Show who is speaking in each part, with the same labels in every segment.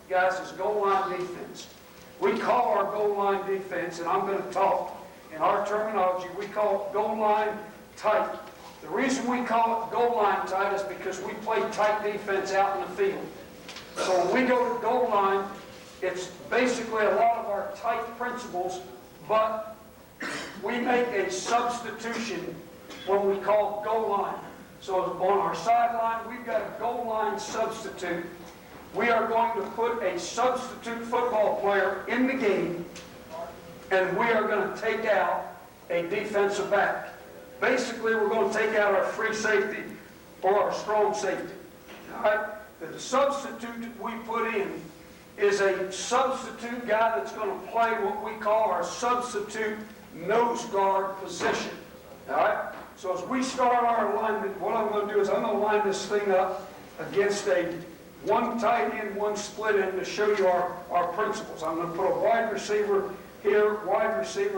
Speaker 1: guys, is goal line defense. We call our goal line defense, and I'm going to talk in our terminology, we call it goal line tight. The reason we call it goal line tight is because we play tight defense out in the field. So when we go to goal line, it's basically a lot of our tight principles, but we make a substitution when we call goal line. So on our sideline, we've got a goal line substitute. We are going to put a substitute football player in the game, and we are going to take out a defensive back. Basically, we're going to take out our free safety or our strong safety. All right? The substitute that we put in is a substitute guy that's going to play what we call our substitute nose guard position. All right? So as we start our alignment, what I'm going to do is I'm going to line this thing up against a one tight end, one split end to show you our principles. I'm going to put a wide receiver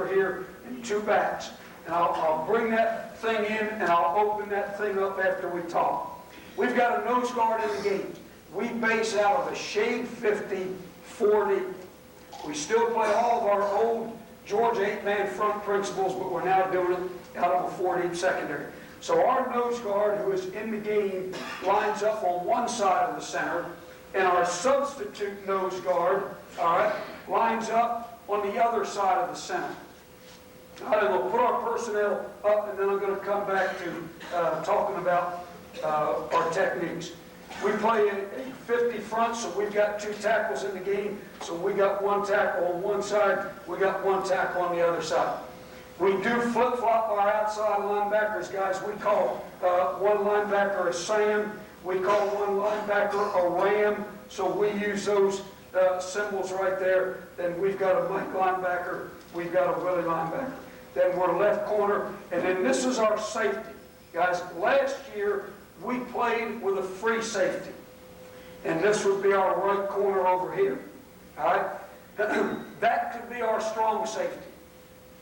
Speaker 1: here, and two backs. And I'll bring that thing in, and I'll open that thing up after we talk. We've got a nose guard in the game. We base out of a shade 50, 40. We still play all of our old Georgia 8-man front principles, but we're now doing it out of a 40 secondary. So our nose guard, who is in the game, lines up on one side of the center, and our substitute nose guard, all right, lines up on the other side of the center. All right, we'll put our personnel up, and then I'm going to come back to talking about our techniques. We play a 50 front, so we've got two tackles in the game. So we got one tackle on one side, we got one tackle on the other side. We do flip-flop our outside linebackers, guys. We call one linebacker a Sam. We call one linebacker a Ram. So we use those symbols right there. Then we've got a Mike linebacker. We've got a Willie linebacker. Then we're left corner. And then this is our safety. Guys, last year we played with a free safety. And this would be our right corner over here. All right? That could be our strong safety.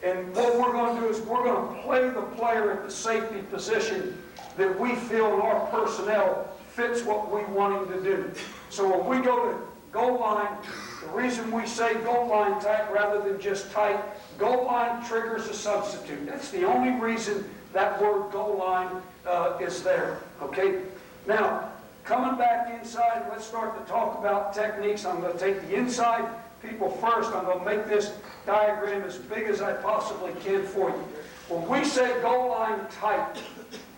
Speaker 1: And what we're going to do is we're going to play the player at the safety position that we feel in our personnel fits what we want him to do. So when we go to goal line, the reason we say goal line tight rather than just tight, goal line triggers a substitute. That's the only reason that word goal line is there. Okay? Now, coming back inside, let's start to talk about techniques. I'm going to take the inside people first. I'm going to make this diagram as big as I possibly can for you. When we say goal line tight,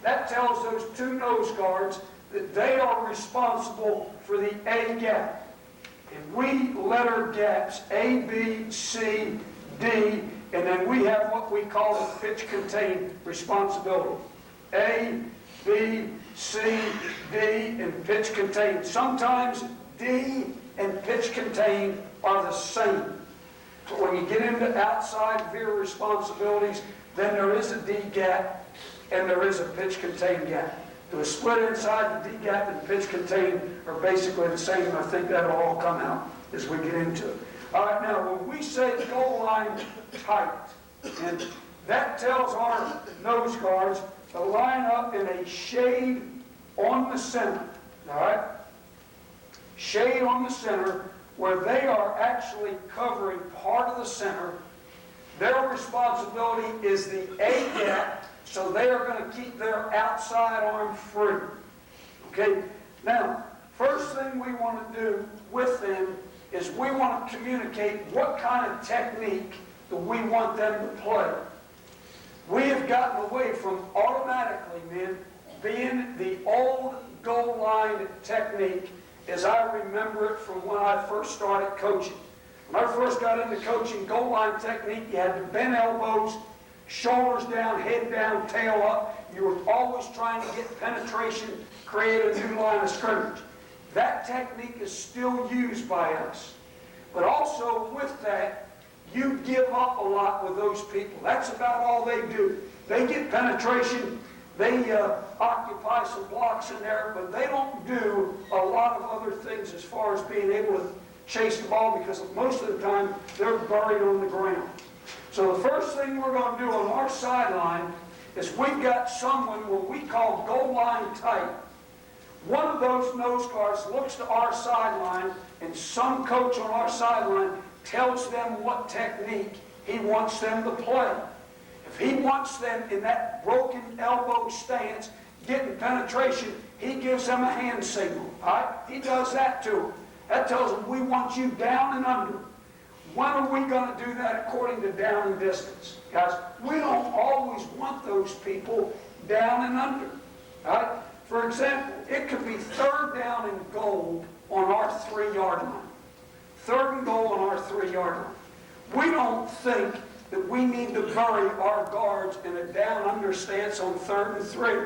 Speaker 1: that tells those two nose guards that they are responsible for the A gap. And we letter gaps A, B, C, D, and then we have what we call a pitch contain responsibility. A, B, C, D, and pitch contain. Sometimes D and pitch contain are the same. But when you get into outside veer responsibilities, then there is a D gap and there is a pitch contain gap. The split inside, the D gap and pitch contain are basically the same. I think that'll all come out as we get into it. All right, now when we say goal line tight, and that tells our nose guards to line up in a shade on the center. All right? Shade on the center, where they are actually covering part of the center. Their responsibility is the A gap, so they are going to keep their outside arm free. Okay? Now, first thing we want to do with them is we want to communicate what kind of technique that we want them to play. We have gotten away from automatically, men, being the old goal line technique as I remember it from when I first started coaching. When I first got into coaching, goal line technique, you had to bend elbows, shoulders down, head down, tail up. You were always trying to get penetration, create a new line of scrimmage. That technique is still used by us. But also with that, you give up a lot with those people. That's about all they do. They get penetration, they occupy some blocks in there, but they don't do a lot of other things as far as being able to chase the ball, because most of the time they're buried on the ground. So the first thing we're going to do on our sideline is we've got someone what we call goal line tight. One of those nose guards looks to our sideline and some coach on our sideline tells them what technique he wants them to play. If he wants them in that broken elbow stance, getting penetration, he gives them a hand signal. All right? He does that to them. That tells them, we want you down and under. When are we going to do that according to down and distance? Guys, we don't always want those people down and under. All right? For example, it could be 3rd down and goal on our 3-yard line. 3rd and goal on our 3-yard line. We don't think that we need to bury our guards in a down-under stance on 3rd and 3.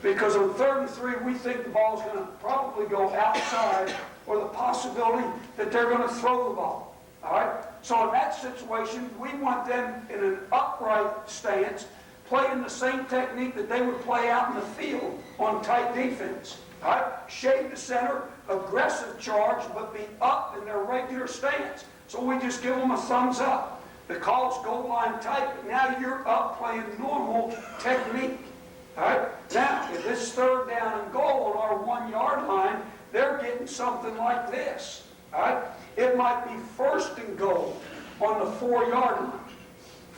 Speaker 1: Because on 3rd and 3, we think the ball's going to probably go outside, or the possibility that they're going to throw the ball. All right? So in that situation, we want them in an upright stance, playing the same technique that they would play out in the field on tight defense. All right? Shade the center, aggressive charge, but be up in their regular stance. So we just give them a thumbs up. The call's goal line tight, but now you're up playing normal technique. All right? Now, if it's 3rd down and goal on our 1-yard line, they're getting something like this. All right? It might be 1st and goal on the 4-yard line.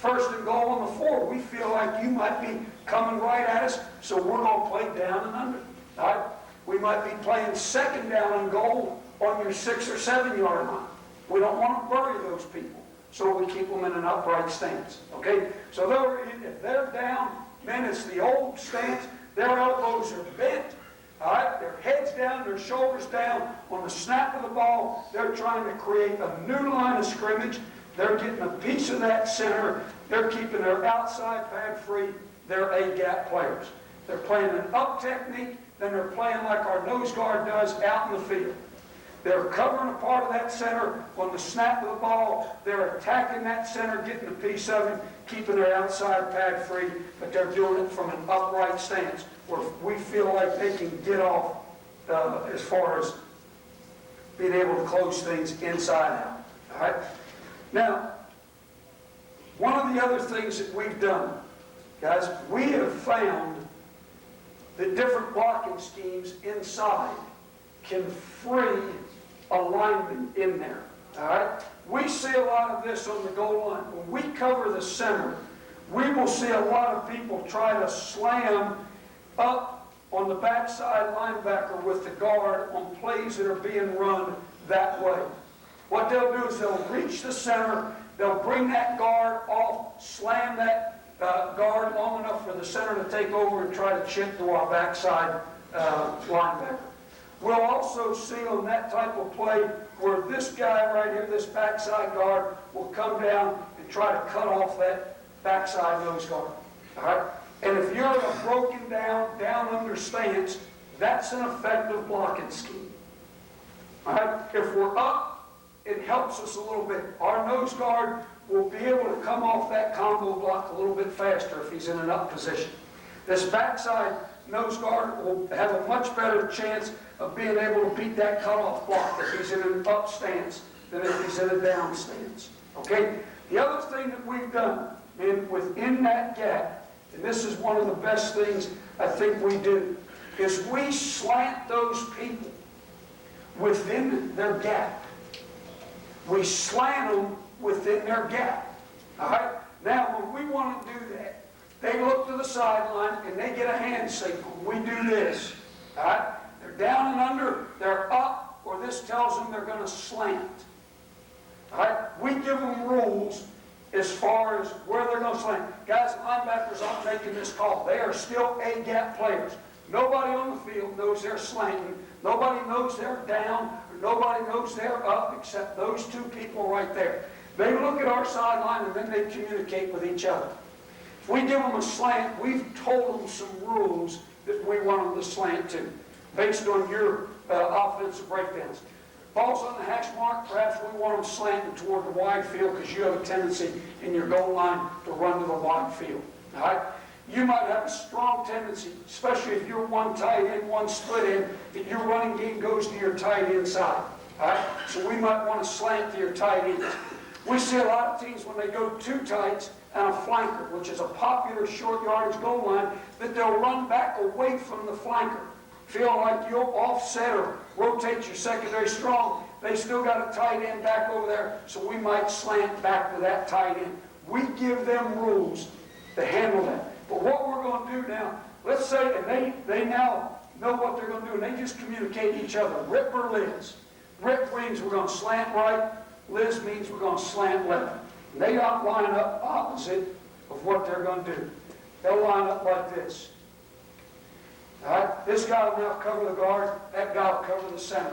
Speaker 1: 1st and goal on the 4. We feel like you might be coming right at us, so we're going to play down and under. All right? We might be playing 2nd down and goal on your 6 or 7-yard line. We don't want to bury those people, so we keep them in an upright stance. Okay? So if they're down, then it's the old stance. Their elbows are bent. All right? Their heads down, their shoulders down. On the snap of the ball, they're trying to create a new line of scrimmage. They're getting a piece of that center. They're keeping their outside pad free. They're A-gap players. They're playing an up technique, then they're playing like our nose guard does out in the field. They're covering a part of that center on the snap of the ball. They're attacking that center, getting a piece of him, keeping their outside pad free, but they're doing it from an upright stance where we feel like they can get off as far as being able to close things inside out. All right? Now, one of the other things that we've done, guys, we have found that different blocking schemes inside can free a lineman in there. All right? We see a lot of this on the goal line. When we cover the center, we will see a lot of people try to slam up on the backside linebacker with the guard on plays that are being run that way. What they'll do is they'll reach the center, they'll bring that guard off, slam that guard long enough for the center to take over and try to chip to our backside linebacker. We'll also see on that type of play where this guy right here, this backside guard, will come down and try to cut off that backside nose guard. All right? And if you're in a broken down under stance, that's an effective blocking scheme. All right? If we're up, it helps us a little bit. Our nose guard will be able to come off that combo block a little bit faster if he's in an up position. This backside nose guard will have a much better chance of being able to beat that cutoff block if he's in an up stance than if he's in a down stance. Okay? The other thing that we've done within that gap, and this is one of the best things I think we do, is we slant those people within their gap. We slant them within their gap. All right? Now, when we want to do that, they look to the sideline and they get a hand signal. We do this. All right? They're down and under, they're up, or this tells them they're going to slant. All right? We give them rules as far as where they're going to slant. Guys, linebackers aren't making this call. They are still A-gap players. Nobody on the field knows they're slanting. Nobody knows they're down, or nobody knows they're up except those two people right there. They look at our sideline and then they communicate with each other. If we give them a slant, we've told them some rules that we want them to slant to, based on your offensive breakdowns. Ball's on the hash mark, perhaps we want them slanting toward the wide field because you have a tendency in your goal line to run to the wide field. All right? You might have a strong tendency, especially if you're one tight end, one split end, that your running game goes to your tight end side. All right? So we might want to slant to your tight ends. We see a lot of teams when they go two tights and a flanker, which is a popular short yardage goal line, that they'll run back away from the flanker. Feel like you'll offset or rotate your secondary strong. they still got a tight end back over there, so we might slant back to that tight end. We give them rules to handle that. But what we're going to do now, let's say, and they now know what they're going to do, and they just communicate each other. Rip or Liz. Rip means we're going to slant right. Liz means we're going to slant left. And they don't line up opposite of what they're going to do. They'll line up like this. All right? This guy will now cover the guard. That guy will cover the center.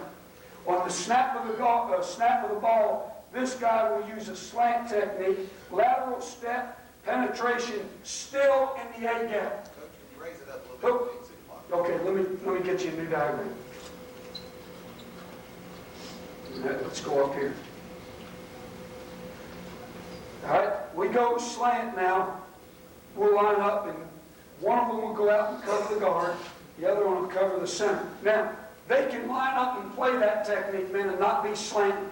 Speaker 1: On the snap of the ball, this guy will use a slant technique, lateral step, penetration, still in the A gap.
Speaker 2: Coach, can you raise it up a little bit?
Speaker 1: Okay, let me get you a new diagram. Let's go up here. All right, we go slant now. We'll line up, and one of them will go out and cover the guard. The other one will cover the center. Now, they can line up and play that technique, man, and not be slanted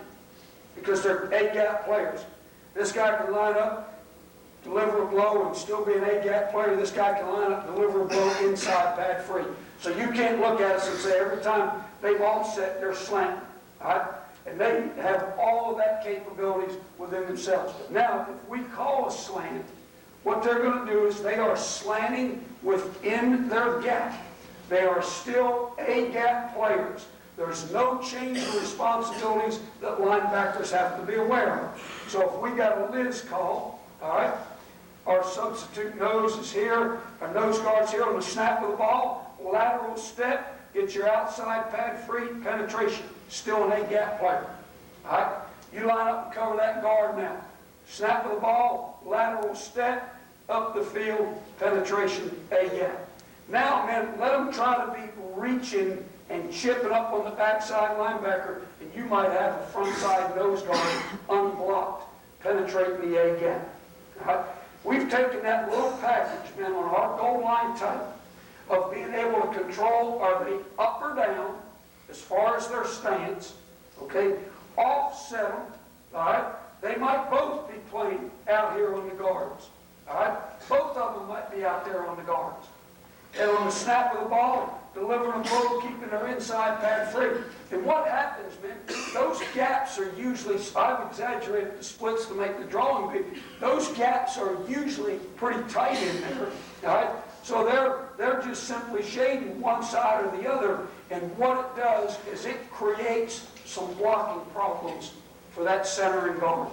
Speaker 1: because they're A-gap players. This guy can line up, deliver a blow, and still be an A-gap player. This guy can line up, deliver a blow inside, pad free. So you can't look at us and say every time they've offset, they're slanting. All right? And they have all of that capabilities within themselves. But now, if we call a slant, what they're going to do is they are slanting within their gap. They are still A-gap players. There's no change in responsibilities that linebackers have to be aware of. So if we got a Liz call, all right, our substitute nose is here, our nose guard's here on the snap of the ball, lateral step, get your outside pad free, penetration, still an A-gap player. All right, you line up and cover that guard now. Snap of the ball, lateral step, up the field, penetration, A-gap. Now, man, let them try to be reaching and chipping up on the backside linebacker, and you might have a front side nose guard unblocked, penetrating the A-gap. Right? We've taken that little package, man, on our goal line type of being able to control, are they up or down, as far as their stance, okay, offset them, all right? They might both be playing out here on the guards, all right? Both of them might be out there on the guards. And on the snap of the ball, delivering a blow, keeping their inside pad free. And what happens, man, those gaps are usually, I've exaggerated the splits to make the drawing big, those gaps are usually pretty tight in there, all right? So they're just simply shading one side or the other, and what it does is it creates some blocking problems for that center and guard.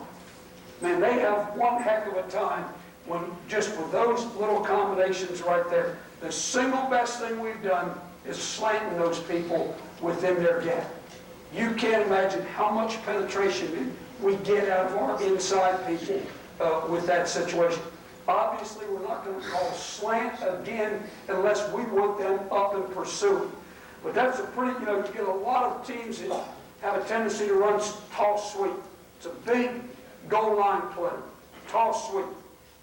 Speaker 1: Man, they have one heck of a time when just with those little combinations right there. The single best thing we've done is slanting those people within their gap. You can't imagine how much penetration we get out of our inside people with that situation. Obviously, we're not going to call slant again unless we want them up and pursuing. But that's a pretty, you get a lot of teams that have a tendency to run toss sweep. It's a big goal line play, toss sweep.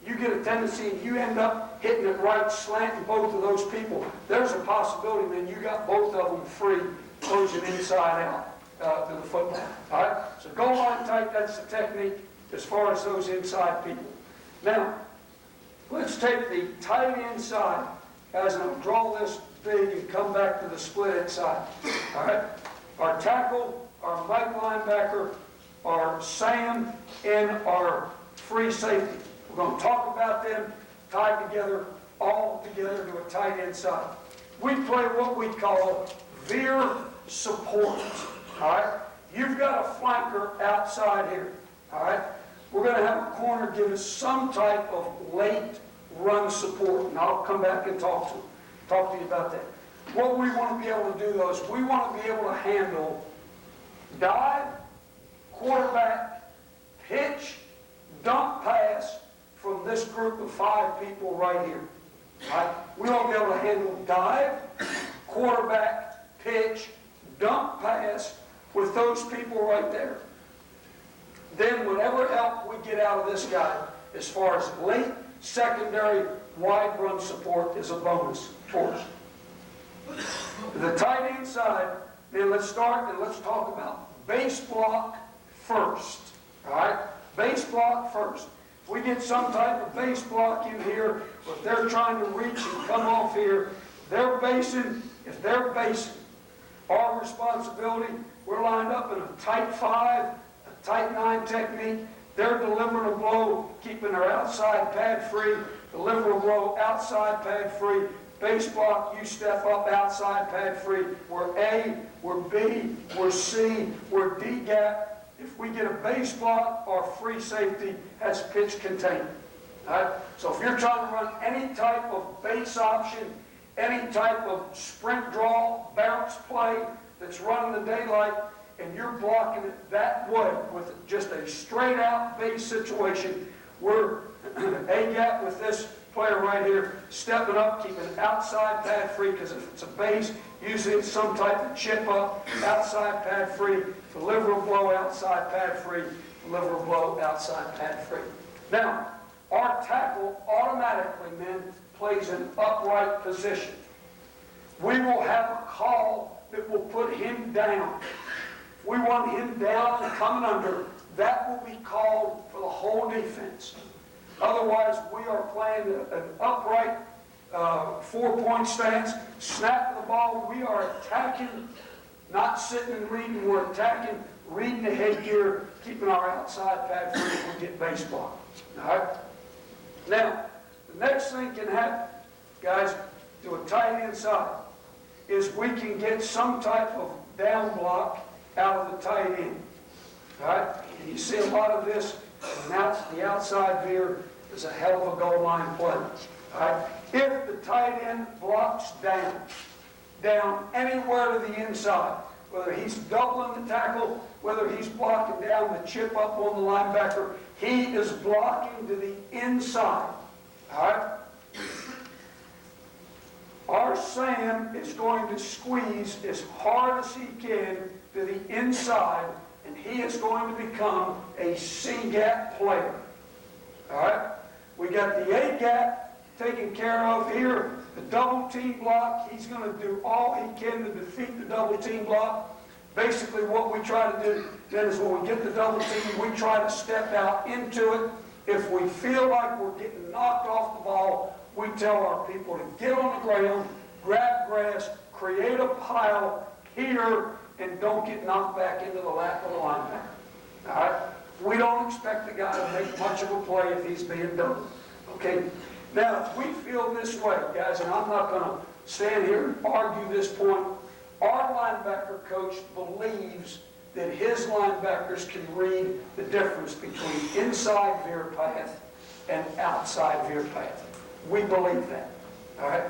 Speaker 1: You get a tendency and you end up hitting it right, slanting both of those people. There's a possibility, man, you got both of them free, closing inside out to the football. All right? So goal line tight, that's the technique as far as those inside people. Now, let's take the tight inside, guys, and I'll draw this big and come back to the split inside. All right? Our tackle, our Mike linebacker, our Sam, and our free safety. We're going to talk about them tied together, all together to a tight inside. We play what we call veer support. All right? You've got a flanker outside here. All right? We're going to have a corner give us some type of late run support, and I'll come back and talk to you about that. What we want to be able to do, though, is we want to be able to handle dive, quarterback, pitch, dump pass from this group of 5 people right here. Right? We want to be able to handle dive, quarterback, pitch, dump pass with those people right there. Then whatever help we get out of this guy as far as late, secondary, wide run support is a bonus for us. The tight end side, then let's start and let's talk about base block first. All right? Base block first. If we get some type of base block in here, or if they're trying to reach and come off here, they're basing, if they're basing, our responsibility we're lined up in a tight 5, a tight 9 technique. They're delivering a blow, keeping their outside pad free, deliver a blow outside pad free, base block, you step up outside pad free. We're A, we're B, we're C, we're D gap. If we get a base block, our free safety has pitch containment. All right? So if you're trying to run any type of base option, any type of sprint draw, bounce play that's running the daylight, and you're blocking it that way with just a straight out base situation, we're A gap with this player right here, stepping up, keeping it outside pad free, because if it's a base, usually it's some type of chip up, outside pad free, deliver a blow outside pad free, deliver a blow outside pad free. Now, our tackle automatically, men, plays an upright position. We will have a call that will put him down. If we want him down and coming under, that will be called for the whole defense. Otherwise, we are playing an upright 4-point stance, snap the ball. We are attacking, not sitting and reading. We're attacking, reading the headgear, keeping our outside pad free if we get base block. All right? Now, the next thing can happen, guys, to a tight end side, is we can get some type of down block out of the tight end. All right? And you see a lot of this. The outside veer is a hell of a goal line play. All right? If the tight end blocks down anywhere to the inside, whether he's doubling the tackle, whether he's blocking down the chip up on the linebacker, he is blocking to the inside. All right? Our Sam is going to squeeze as hard as he can to the inside, and he is going to become a C-gap player. All right? We got the A-gap taken care of here. The double team block, he's going to do all he can to defeat the double team block. Basically what we try to do then is when we get the double team, we try to step out into it. If we feel like we're getting knocked off the ball, we tell our people to get on the ground, grab grass, create a pile here, and don't get knocked back into the lap of the linebacker. All right? We don't expect the guy to make much of a play if he's being done. Okay? Now, if we feel this way, guys, and I'm not going to stand here and argue this point, our linebacker coach believes that his linebackers can read the difference between inside veer path and outside veer path. We believe that. All right?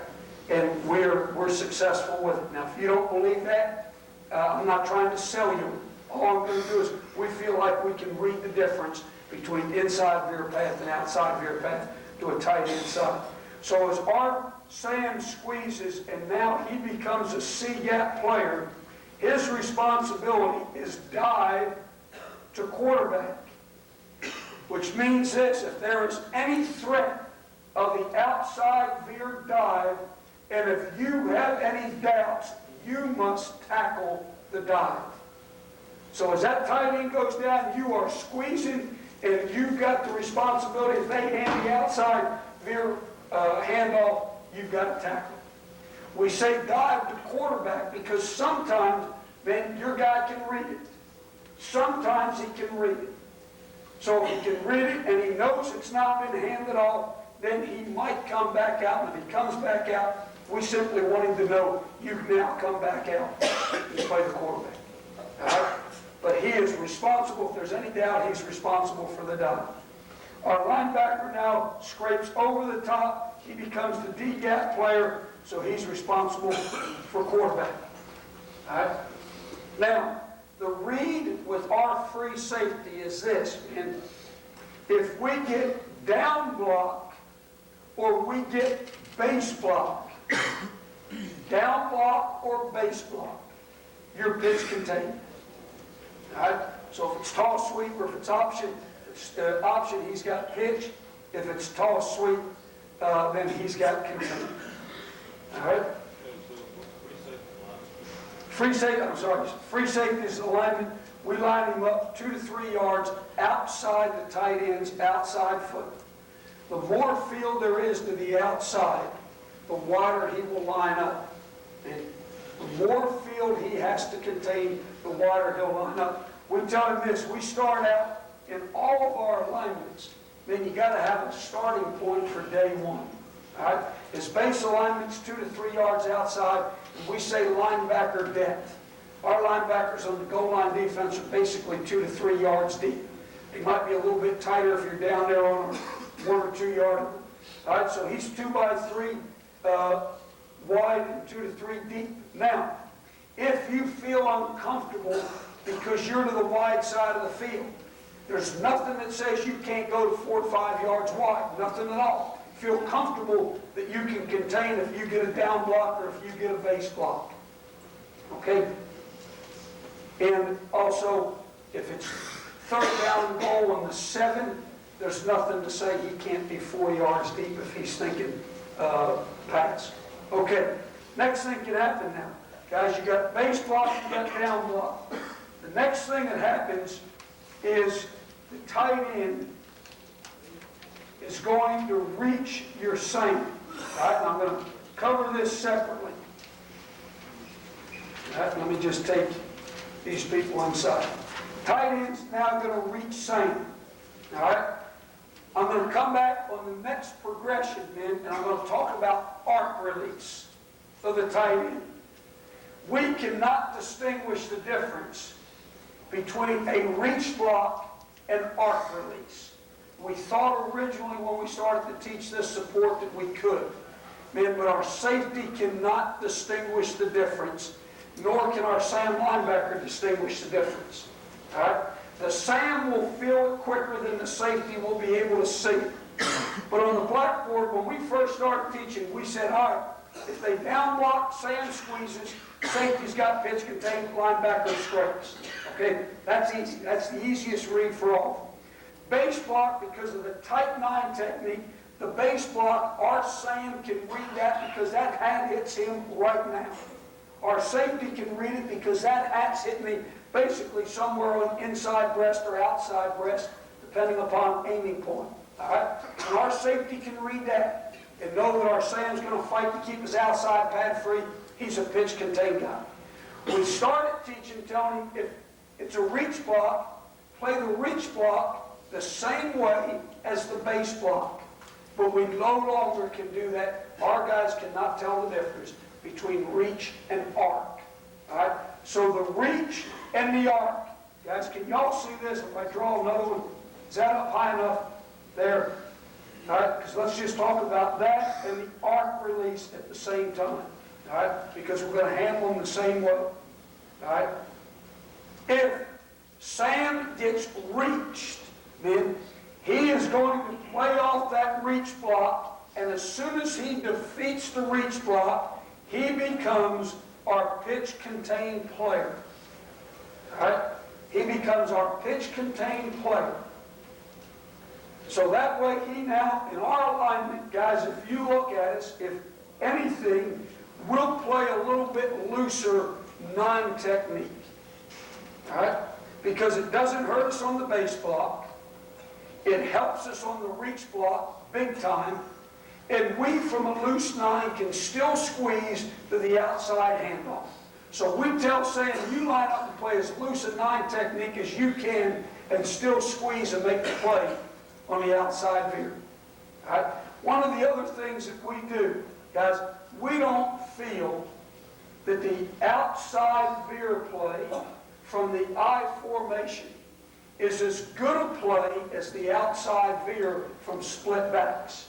Speaker 1: And we're successful with it. Now, if you don't believe that, I'm not trying to sell you. All I'm going to do is we feel like we can read the difference between inside veer path and outside veer path to a tight end side. So as our Sam squeezes and now he becomes a C-gap player, his responsibility is dive to quarterback, which means this: if there is any threat of the outside veer dive, and if you have any doubts, you must tackle the dive. So as that tight end goes down, you are squeezing, and you've got the responsibility. If they hand the outside veer handoff, you've got to tackle. We say dive to quarterback because sometimes, man, your guy can read it. Sometimes he can read it. So if he can read it and he knows it's not been handed off, then he might come back out. And if he comes back out, we simply want him to know you can now come back out and play the quarterback. All right? But he is responsible. If there's any doubt, he's responsible for the dive. Our linebacker now scrapes over the top. He becomes the D-gap player, so he's responsible for quarterback. All right? Now, the read with our free safety is this. And if we get down block or we get base block, down block or base block, your pitch containment. All right? So if it's toss sweep or if it's option, he's got pitch. If it's toss sweep, then he's got containment. All right? Free safety is the lineman. We line him up 2 to 3 yards outside the tight end's outside foot. The more field there is to the outside, the wider he will line up. And The more field he has to contain, the wider he'll line up. We tell him this, we start out in all of our alignments, then you got to have a starting point for day one. All right? His base alignment's 2 to 3 yards outside, and we say linebacker depth. Our linebackers on the goal line defense are basically 2 to 3 yards deep. They might be a little bit tighter if you're down there on a 1 or 2 yard. All right, so he's 2 by 3 wide and 2 to 3 deep. Now, if you feel uncomfortable because you're to the wide side of the field, there's nothing that says you can't go to 4 to 5 yards wide. Nothing at all. Feel comfortable that you can contain if you get a down block or if you get a base block. Okay? And also, if it's third down and goal on the 7, there's nothing to say he can't be 4 yards deep if he's thinking pass. Okay, next thing can happen now. Guys, you got base block, you got down block. The next thing that happens is the tight end is going to reach your seam. All right, and I'm going to cover this separately. All right, let me just take these people inside. Tight end's now going to reach seam. All right, I'm going to come back on the next progression, men, and I'm going to talk about arc release of the tight end. We cannot distinguish the difference between a reach block and arc release. We thought originally when we started to teach this support that we could. Man, but our safety cannot distinguish the difference, nor can our SAM linebacker distinguish the difference. All right? The SAM will feel it quicker than the safety will be able to see it. But on the blackboard, when we first started teaching, we said, all right, if they down block, SAM squeezes, safety's got pitch contained, linebacker scrapes. Okay, that's easy. That's the easiest read for all of them. Base block, because of the tight 9 technique, the base block, our SAM can read that because that hat hits him right now. Our safety can read it because that hat's hitting me basically somewhere on inside breast or outside breast, depending upon aiming point. All right? And our safety can read that and know that our SAM's going to fight to keep his outside pad free. He's a pitch contained guy. We started teaching, telling him if it's a reach block, play the reach block the same way as the base block. But we no longer can do that. Our guys cannot tell the difference between reach and arc. All right? So the reach and the arc. Guys, can y'all see this? If I draw another one, is that up high enough? There. All right? Because let's just talk about that and the arc release at the same time. All right? Because we're going to handle them the same way. All right? If Sam gets reached, then he is going to play off that reach block, and as soon as he defeats the reach block, he becomes our pitch-contained player. All right? He becomes our pitch-contained player. So that way he now, in our alignment, guys, if you look at us, if anything, we'll play a little bit looser 9 technique. All right? Because it doesn't hurt us on the base block. It helps us on the reach block big time. And we, from a loose 9, can still squeeze to the outside handoff. So we tell Sam, you line up and play as loose a 9 technique as you can and still squeeze and make the play on the outside veer. All right? One of the other things that we do, guys, we don't feel that the outside veer play from the I formation is as good a play as the outside veer from split backs.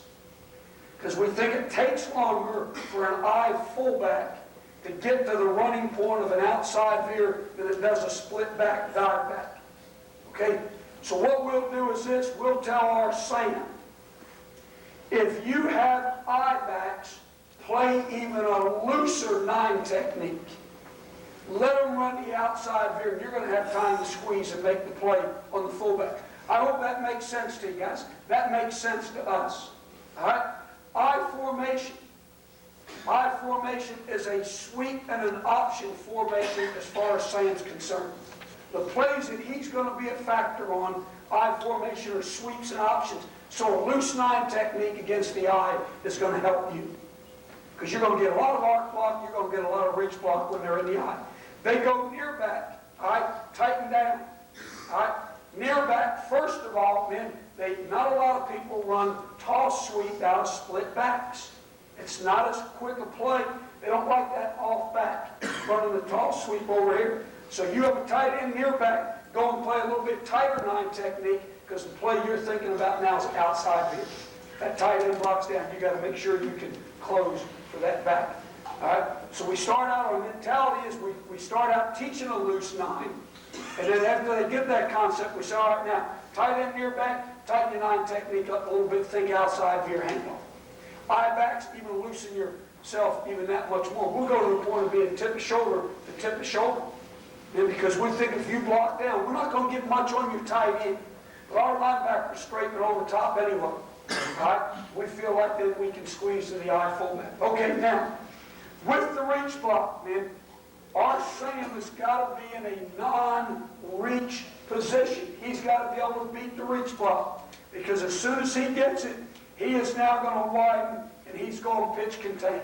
Speaker 1: Because we think it takes longer for an I fullback to get to the running point of an outside veer than it does a split back dive back. Okay? So what we'll do is this, we'll tell our Sam, if you have I backs play even a looser 9 technique, let them run the outside veer, and you're going to have time to squeeze and make the play on the fullback. I hope that makes sense to you guys. That makes sense to us. All right? I formation. I formation is a sweep and an option formation as far as Sam's concerned. The plays that he's going to be a factor on, I formation, are sweeps and options. So a loose 9 technique against the I is going to help you. because you're going to get a lot of arc block, you're going to get a lot of reach block when they're in the eye. They go near back, all right, tighten down, all right. Near back, first of all, men, not a lot of people run toss sweep out of split backs. It's not as quick a play. They don't like that off back, running the toss sweep over here. So you have a tight end near back, go and play a little bit tighter 9 technique, because the play you're thinking about now is outside here. That tight end blocks down. You got to make sure you can close for that back. All right. So we start out, our mentality is we start out teaching a loose 9. And then after they get that concept, we say, all right, now, tight end near back, tighten your 9 technique up a little bit, think outside of your handoff. Eye backs, even loosen yourself even that much more. We'll go to the point of being tip of shoulder to tip of shoulder. And because we think if you block down, we're not going to get much on your tight end. But our linebackers straighten over top anyway. All right? We feel like that we can squeeze to the eye fullback. Okay, now, with the reach block, man, our Sam has got to be in a non-reach position. He's got to be able to beat the reach block. Because as soon as he gets it, he is now going to widen and he's going to pitch contain.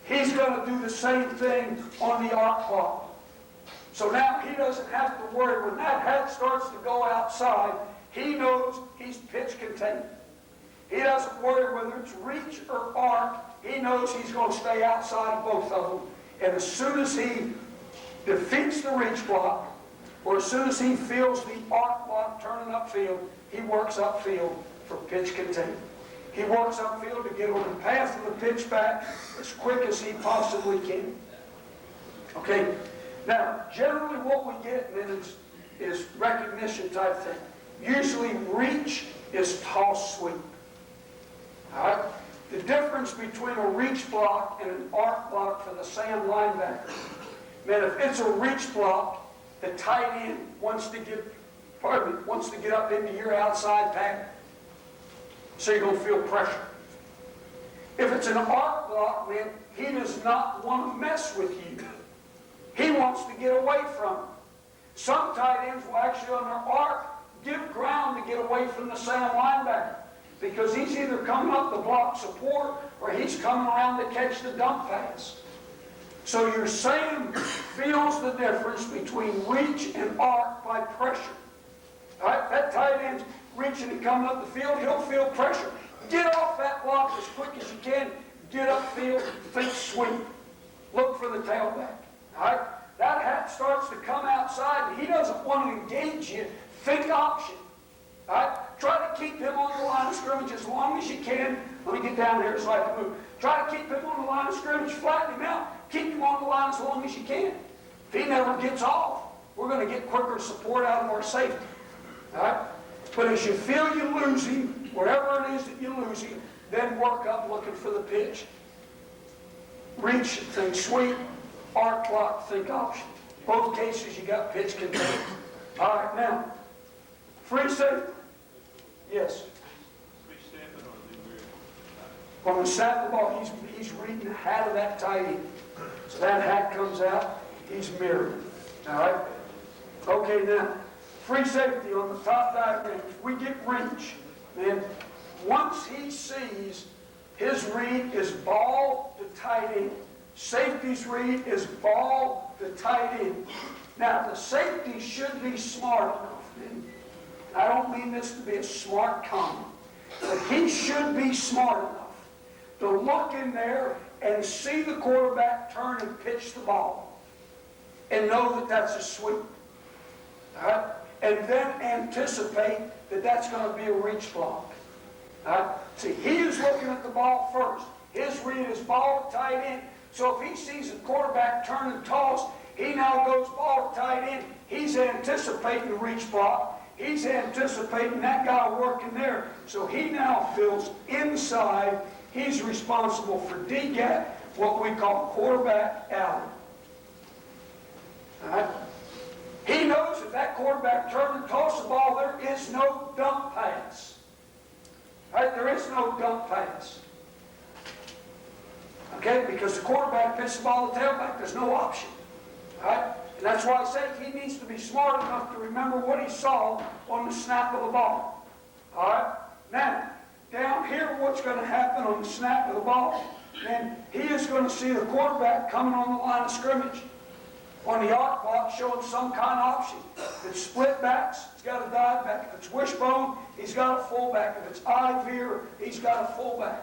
Speaker 1: He's going to do the same thing on the arc block. So now he doesn't have to worry. When that hat starts to go outside, he knows he's pitch contained. He doesn't worry whether it's reach or arc. He knows he's going to stay outside of both of them. And as soon as he defeats the reach block, or as soon as he feels the arc block turning upfield, he works upfield for pitch containment. He works upfield to get on the path of the pitch back as quick as he possibly can. Okay, now generally what we get then is recognition type thing. Usually reach is toss sweep. All right? The difference between a reach block and an arc block for the Sam linebacker, man, if it's a reach block, the tight end wants to get up into your outside pattern. So you're going to feel pressure. If it's an arc block, man, he does not want to mess with you. He wants to get away from it. Some tight ends will actually on their arc give ground to get away from the Sam linebacker, because he's either coming up to block support or he's coming around to catch the dump pass. So your Sam feels the difference between reach and arc by pressure. All right? That tight end's reaching and coming up the field, he'll feel pressure. Get off that block as quick as you can. Get upfield, think sweep. Look for the tailback. All right? That hat starts to come outside and he doesn't want to engage you. Think option. All right? Try to keep him on the line of scrimmage as long as you can. Let me get down here so I can move. Try to keep him on the line of scrimmage, flatten him out. Keep him on the line as long as you can. If he never gets off, we're going to get quicker support out of our safety. All right? But as you feel you're losing, wherever it is that you're losing, then work up looking for the pitch. Reach, think sweep. Arc block, think option. Both cases you got pitch control. All right, now, free safety. Yes. When we snap the ball, he's reading the hat of that tight end. So that hat comes out, he's mirroring. All right? Okay, now, free safety on the top diagram. If we get reach, then once he sees his read is ball to tight end, safety's read is ball to tight end. Now, the safety should be smart enough. And I don't mean this to be a smart comment, but he should be smart enough to look in there and see the quarterback turn and pitch the ball and know that that's a sweep. All right? And then anticipate that that's going to be a reach block. All right? See, he is looking at the ball first. His read is ball to tight end. So if he sees the quarterback turn and toss, he now goes ball to tight end. He's anticipating the reach block. He's anticipating that guy working there. So he now feels inside. He's responsible for D-gap, what we call quarterback alley. All right? He knows if that quarterback turns and tosses the ball, there is no dump pass. All right? There is no dump pass. Okay? Because the quarterback pitches the ball to the tailback. There's no option. All right? And that's why I say he needs to be smart enough to remember what he saw on the snap of the ball. All right? Now, down here, what's going to happen on the snap of the ball? then he is going to see the quarterback coming on the line of scrimmage. On the arc block, showing some kind of option. If it's split backs, he's got a dive back. If it's wishbone, he's got a fullback. If it's eye veer, he's got a fullback.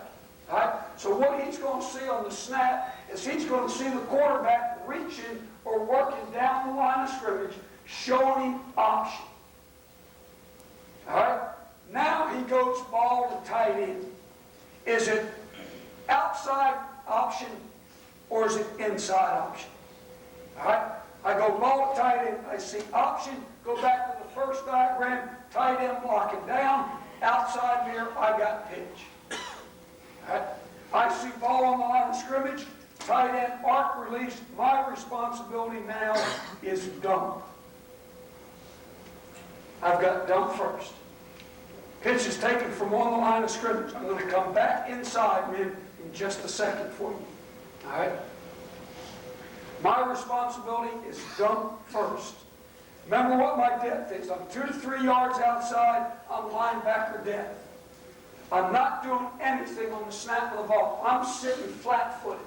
Speaker 1: All right? So what he's going to see on the snap is he's going to see the quarterback reaching or working down the line of scrimmage, showing him option. All right? Now he goes ball to tight end. Is it outside option or is it inside option? All right? I go ball to tight end. I see option. Go back to the first diagram. Tight end blocking down. Outside here, I got pitch. All right? I see ball on the line of scrimmage. Tight end arc release. My responsibility now is dump. I've got dump first. Pitch is taken from on the line of scrimmage. I'm going to come back inside, men, in just a second for you. All right? My responsibility is dump first. Remember what my depth is. I'm 2 to 3 yards outside. I'm linebacker depth. I'm not doing anything on the snap of the ball. I'm sitting flat-footed.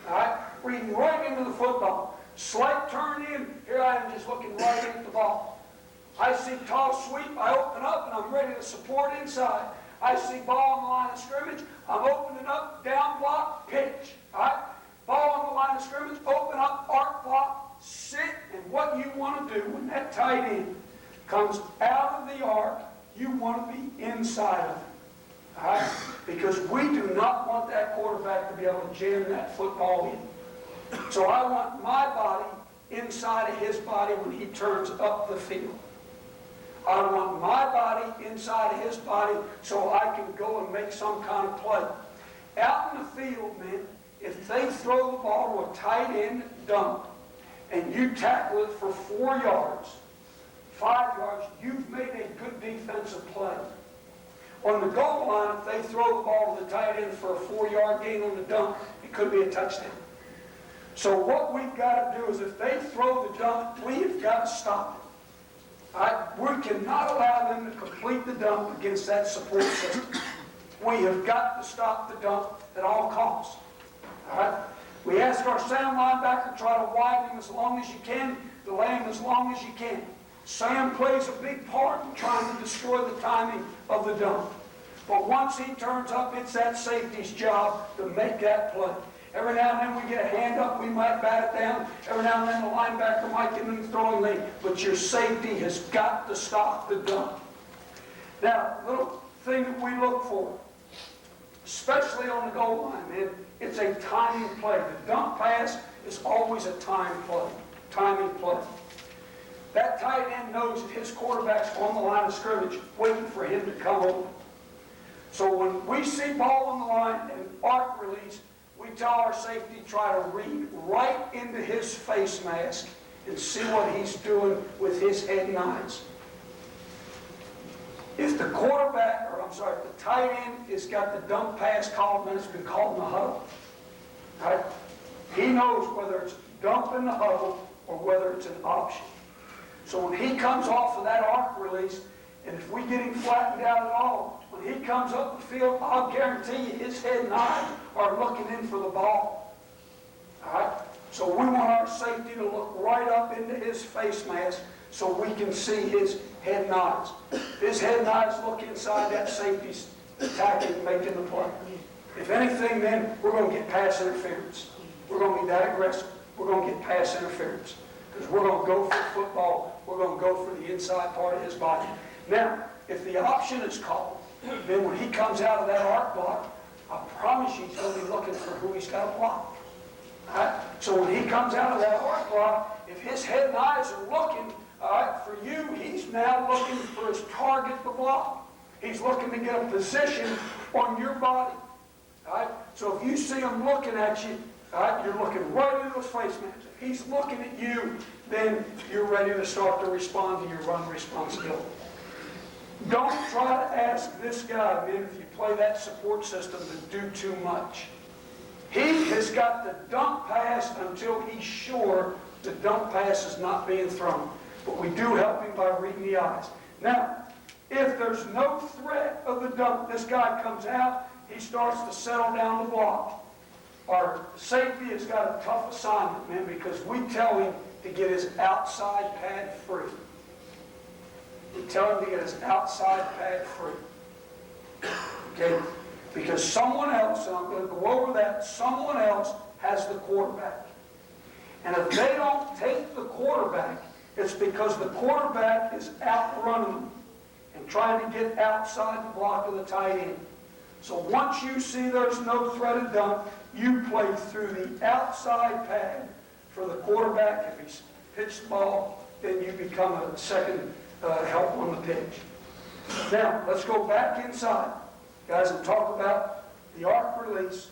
Speaker 1: All right? Reading right into the football. Slight turn in. Here I am just looking right at the ball. I see tall sweep. I open up and I'm ready to support inside. I see ball on the line of scrimmage. I'm opening up, down block, pitch. All right? Ball on the line of scrimmage, open up, arc block, sit, and what you want to do when that tight end comes out of the arc, you want to be inside of it. All right? Because we do not want that quarterback to be able to jam that football in. So I want my body inside of his body when he turns up the field. I want my body inside of his body so I can go and make some kind of play. Out in the field, man, if they throw the ball to a tight end dump and you tackle it for 4 yards, 5 yards, you've made a good defensive play. On the goal line, if they throw the ball to the tight end for a 4-yard gain on the dump, it could be a touchdown. So what we've got to do is if they throw the dump, we've got to stop it. We cannot allow them to complete the dump against that support system. We have got to stop the dump at all costs. All right? We ask our Sam linebacker, try to widen him as long as you can, delay him as long as you can. Sam plays a big part in trying to destroy the timing of the dump. But once he turns up, it's that safety's job to make that play. Every now and then we get a hand up, we might bat it down. Every now and then the linebacker might get in the throwing lane. But your safety has got to stop the dump. Now, a little thing that we look for, especially on the goal line, man, it's a timing play. The dump pass is always a timing play. That tight end knows that his quarterback's on the line of scrimmage waiting for him to come over. So when we see ball on the line and arc release, we tell our safety, try to read right into his face mask and see what he's doing with his head and eyes. If the the tight end has got the dump pass called, then it's been called in the huddle. Right? He knows whether it's dump in the huddle or whether it's an option. So when he comes off of that arc release, and if we get him flattened out at all, when he comes up the field, I'll guarantee you his head and eyes are looking in for the ball. All right? So we want our safety to look right up into his face mask so we can see his head and eyes. His head and eyes look inside that safety's attacking, making the play. If anything, then we're going to get pass interference. We're going to be that aggressive. We're going to get pass interference. Because we're going to go for football. We're going to go for the inside part of his body. Now, if the option is called, then when he comes out of that arc block, I promise you he's going to be looking for who he's got to block. All right? So when he comes out of that arc block, if his head and eyes are looking for you, he's now looking for his target to block. He's looking to get a position on your body. All right? So if you see him looking at you, all right, you're looking right into his face mask. If he's looking at you, then you're ready to start to respond to your run responsibility. Don't try to ask this guy, man, if you play that support system, to do too much. He has got the dump pass until he's sure the dump pass is not being thrown. But we do help him by reading the eyes. Now, if there's no threat of the dump, this guy comes out, he starts to settle down the block. Our safety has got a tough assignment, man, because we tell him to get his outside pad free. We tell him to get his outside pad free. Okay? Because someone else, and I'm going to go over that, someone else has the quarterback. And if they don't take the quarterback, it's because the quarterback is outrunning them and trying to get outside the block of the tight end. So once you see there's no threaded dump, you play through the outside pad for the quarterback. If he's pitched the ball, then you become a second help on the pitch. Now, let's go back inside, guys, and talk about the arc release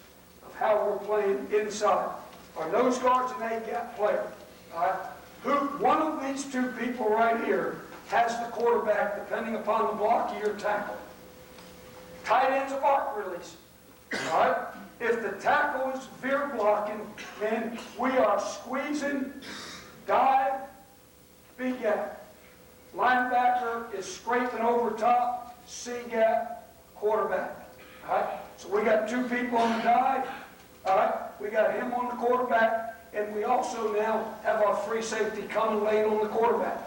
Speaker 1: of how we're playing inside. Our nose guard's an A-gap player. All right? One of these two people right here has the quarterback depending upon the block of your tackle. Tight ends are arc release. All right? If the tackle is veer blocking, then we are squeezing, dive, B-gap. Linebacker is scraping over top, C-gap, quarterback. All right? So we got two people on the dive. All right? We got him on the quarterback, and we also now have our free safety coming late on the quarterback.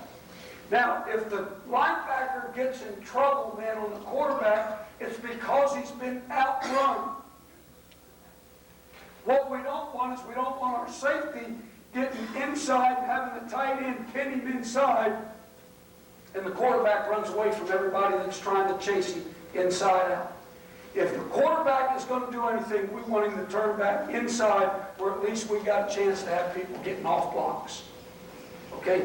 Speaker 1: Now, if the linebacker gets in trouble, man, on the quarterback, it's because he's been outrun. What we don't want is we don't want our safety getting inside, having the tight end pin him inside, and the quarterback runs away from everybody that's trying to chase him inside out. If the quarterback is going to do anything, we want him to turn back inside, where at least we got a chance to have people getting off blocks. Okay?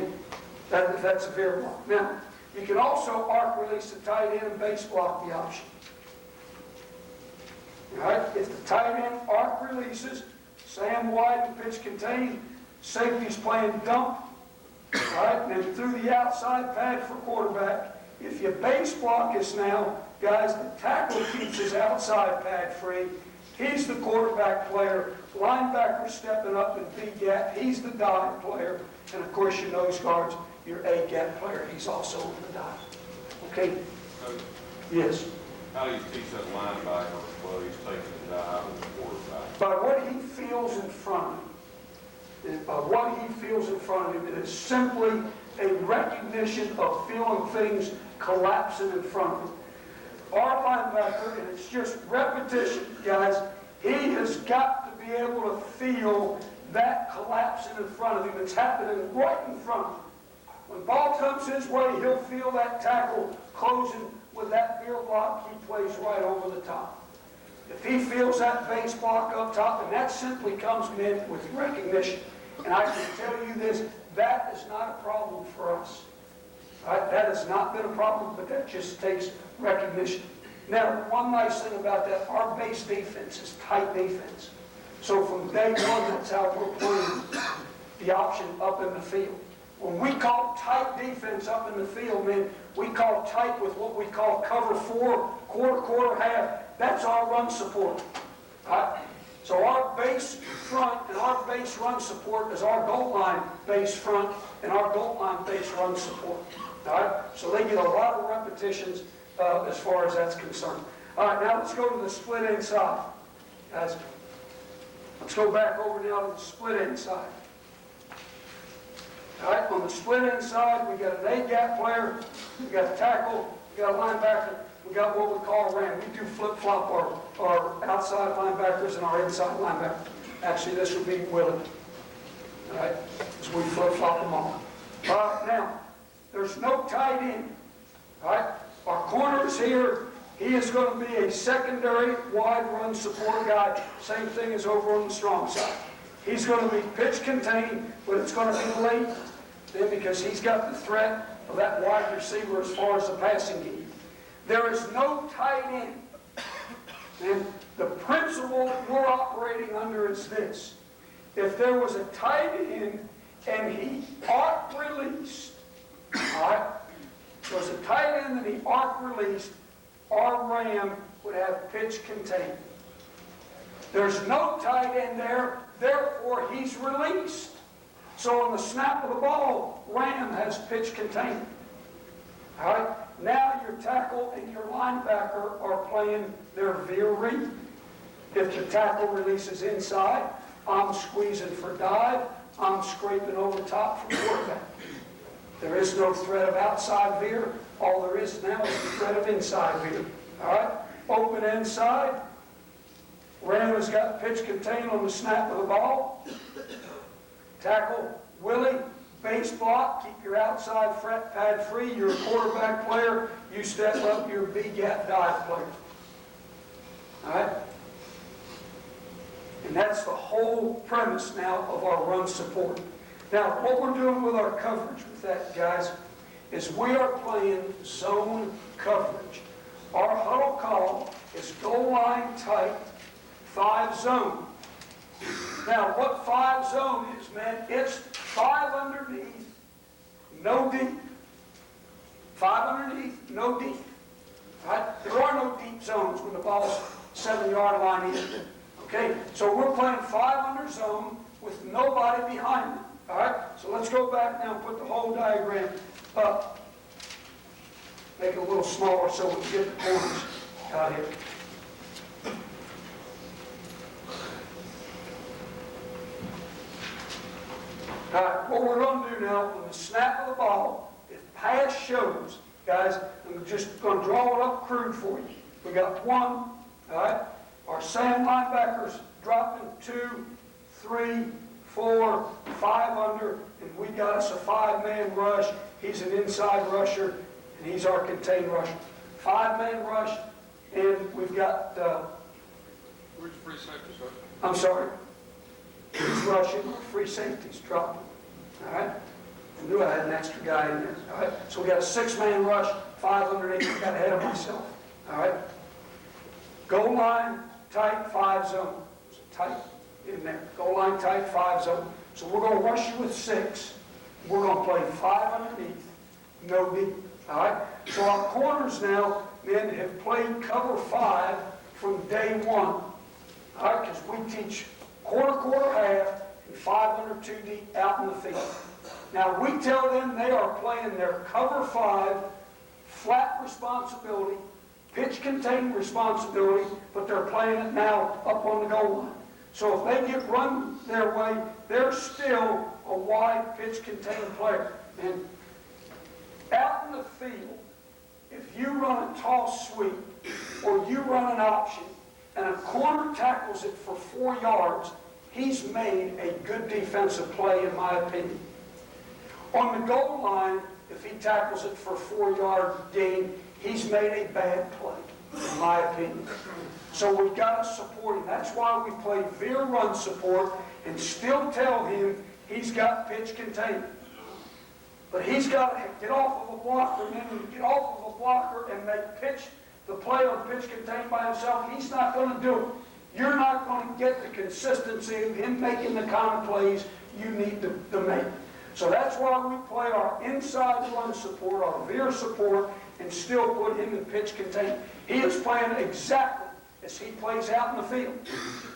Speaker 1: That's a veer block. Now, you can also arc release the tight end and base block the option. All right? If the tight end arc releases, Sam wide and pitch contain, safety's playing dump, all right? And then through the outside pad for quarterback. If your base block is now, guys, the tackle keeps his outside pad free. He's the quarterback player. Linebacker stepping up and B-gap. He's the dive player. And of course, your nose guard's your A-gap player. He's also in the dive. Okay?
Speaker 3: Coach,
Speaker 1: Yes.
Speaker 3: how do you teach that linebacker while he's taking the dive and the quarterback?
Speaker 1: By what he feels in front of him. By what he feels in front of him. It is simply a recognition of feeling things collapsing in front of him. Our linebacker, and it's just repetition, guys, he has got to be able to feel that collapsing in front of him. It's happening right in front of him. When ball comes his way, he'll feel that tackle closing with that veer block. He plays right over the top. If he feels that base block up top, and that simply comes in with recognition. And I can tell you this, that is not a problem for us. Right? That has not been a problem, but that just takes recognition. Now, one nice thing about that, our base defense is tight defense. So from day one, that's how we're playing the option up in the field. When we call tight defense up in the field, man, we call tight with what we call cover 4, quarter, half. That's our run support. Right? So our base front and our base run support is our goal line base front and our goal line base run support. All right? So they get a lot of repetitions as far as that's concerned. All right, now let's go to the split inside. Guys, let's go back over now to the split inside. All right, on the split inside, we got an A-gap player, we got a tackle, we got a linebacker, we got what we call a ram. We do flip-flop our outside linebackers and our inside linebacker. Actually, this would be Willie. All right, so we flip-flop them all. All right, now, there's no tight end. All right, our corner is here. He is going to be a secondary wide run support guy. Same thing as over on the strong side. He's going to be pitch contained, but it's going to be late then because he's got the threat of that wide receiver as far as the passing game. There is no tight end. And the principle we're operating under is this. If there was a tight end and he arc released, all right, there was a tight end and he arc released, our ram would have pitch contained. There's no tight end there, therefore he's released. So on the snap of the ball, ram has pitch containment. All right, now your tackle and your linebacker are playing their veer read. If the tackle releases inside, I'm squeezing for dive, I'm scraping over top for quarterback. There is no threat of outside veer. All there is now is the threat of inside veer. All right? Open inside. Randall's got pitch contain on the snap of the ball. Tackle, Willie, base block, keep your outside fret pad free. You're a quarterback player. You step up, you're a B-gap dive player. All right? And that's the whole premise now of our run support. Now, what we're doing with our coverage with that, guys, is we are playing zone coverage. Our huddle call is goal line tight, 5 zone. Now, what 5 zone is, man, it's 5 underneath, no deep. 5 underneath, no deep. Right? There are no deep zones when the ball's 7-yard line in. Okay, so we're playing 5 under zone with nobody behind them. All right, so let's go back now and put the whole diagram up. Make it a little smaller so we can get the corners out here. All right, what we're going to do now, when the snap of the ball, if pass shows, guys, I'm just going to draw it up crude for you. We got 1, all right? Our Sam linebackers dropping 2, 3, 4, 5 under, and we got us a 5-man rush. He's an inside rusher, and he's our contained rusher. 5-man rush, and we've got...
Speaker 4: Where's the free safety, sir?
Speaker 1: I'm sorry. He's rushing, free safety's dropping. All right? I knew I had an extra guy in there. All right? So we got a 6-man rush, 5 underneath. I got ahead of myself. All right? Goal line, tight, 5 zone. Tight in there. Goal line, tight, 5 zone. So we're going to rush you with 6. We're going to play 5 underneath, no deep. All right? So our corners now, men, have played cover 5 from day 1. All right? Because we teach quarter, half, and 5 under 2 deep out in the field. Now, we tell them they are playing their cover 5, flat responsibility, pitch contained responsibility, but they're playing it now up on the goal line. So if they get run their way, they're still a wide pitch contained player. And out in the field, if you run a toss sweep or you run an option and a corner tackles it for 4 yards, he's made a good defensive play, in my opinion. On the goal line, if he tackles it for a 4-yard gain, he's made a bad play, in my opinion. So we've got to support him. That's why we play veer run support and still tell him he's got pitch containment. But he's got to get off of a blocker, and then get off of a blocker and make the play on pitch contained by himself. He's not going to do it. You're not going to get the consistency of him making the kind of plays you need to make. So that's why we play our inside run support, our veer support, and still put him in pitch containment. He is playing exactly as he plays out in the field.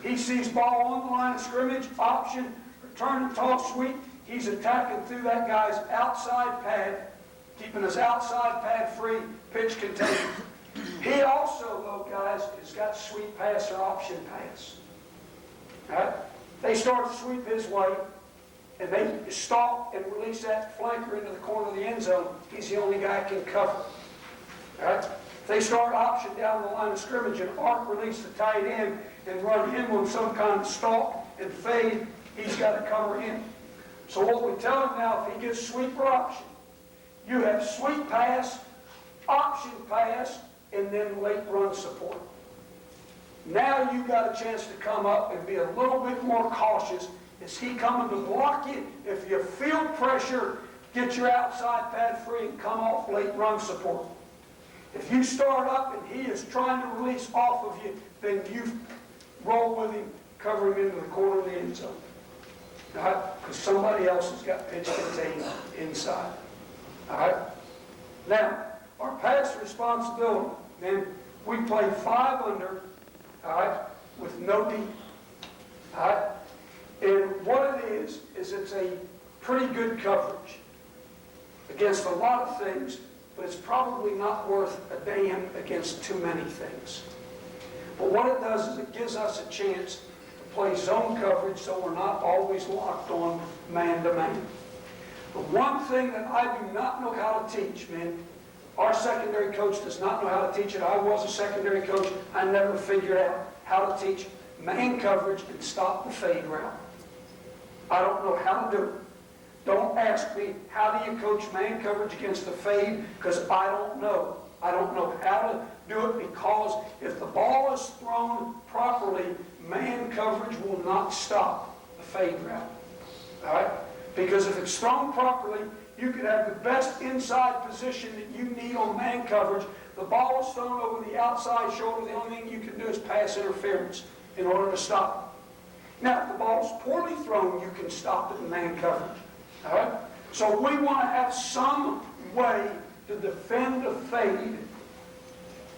Speaker 1: He sees ball on the line of scrimmage, option, return and toss sweep. He's attacking through that guy's outside pad, keeping his outside pad free, pitch containment. He also, though, guys, has got sweep pass or option pass. All right? They start to sweep his way, and they stalk and release that flanker into the corner of the end zone. He's the only guy who can cover. All right? If they start option down the line of scrimmage and arc release the tight end and run him on some kind of stalk and fade, he's got to cover him. So what we tell him now, if he gets sweep or option, you have sweep pass, option pass, and then late run support. Now you've got a chance to come up and be a little bit more cautious. Is he coming to block you? If you feel pressure, get your outside pad free and come off late run support. If you start up and he is trying to release off of you, then you roll with him, cover him into the corner of the end zone. All right? Because somebody else has got pitch contained inside. All right? Now, our pass responsibility, then we play 5 under, all right, with no deep. All right? And what it is it's a pretty good coverage against a lot of things, but it's probably not worth a damn against too many things. But what it does is it gives us a chance to play zone coverage so we're not always locked on man-to-man. The one thing that I do not know how to teach, man, our secondary coach does not know how to teach it. I was a secondary coach. I never figured out how to teach man coverage and stop the fade route. I don't know how to do it. Don't ask me, how do you coach man coverage against the fade? Because I don't know. I don't know how to do it, because if the ball is thrown properly, man coverage will not stop the fade route. All right? Because if it's thrown properly, you could have the best inside position that you need on man coverage. The ball is thrown over the outside shoulder. The only thing you can do is pass interference in order to stop it. Now, if the ball is poorly thrown, you can stop it in man coverage. All right? So we want to have some way to defend the fade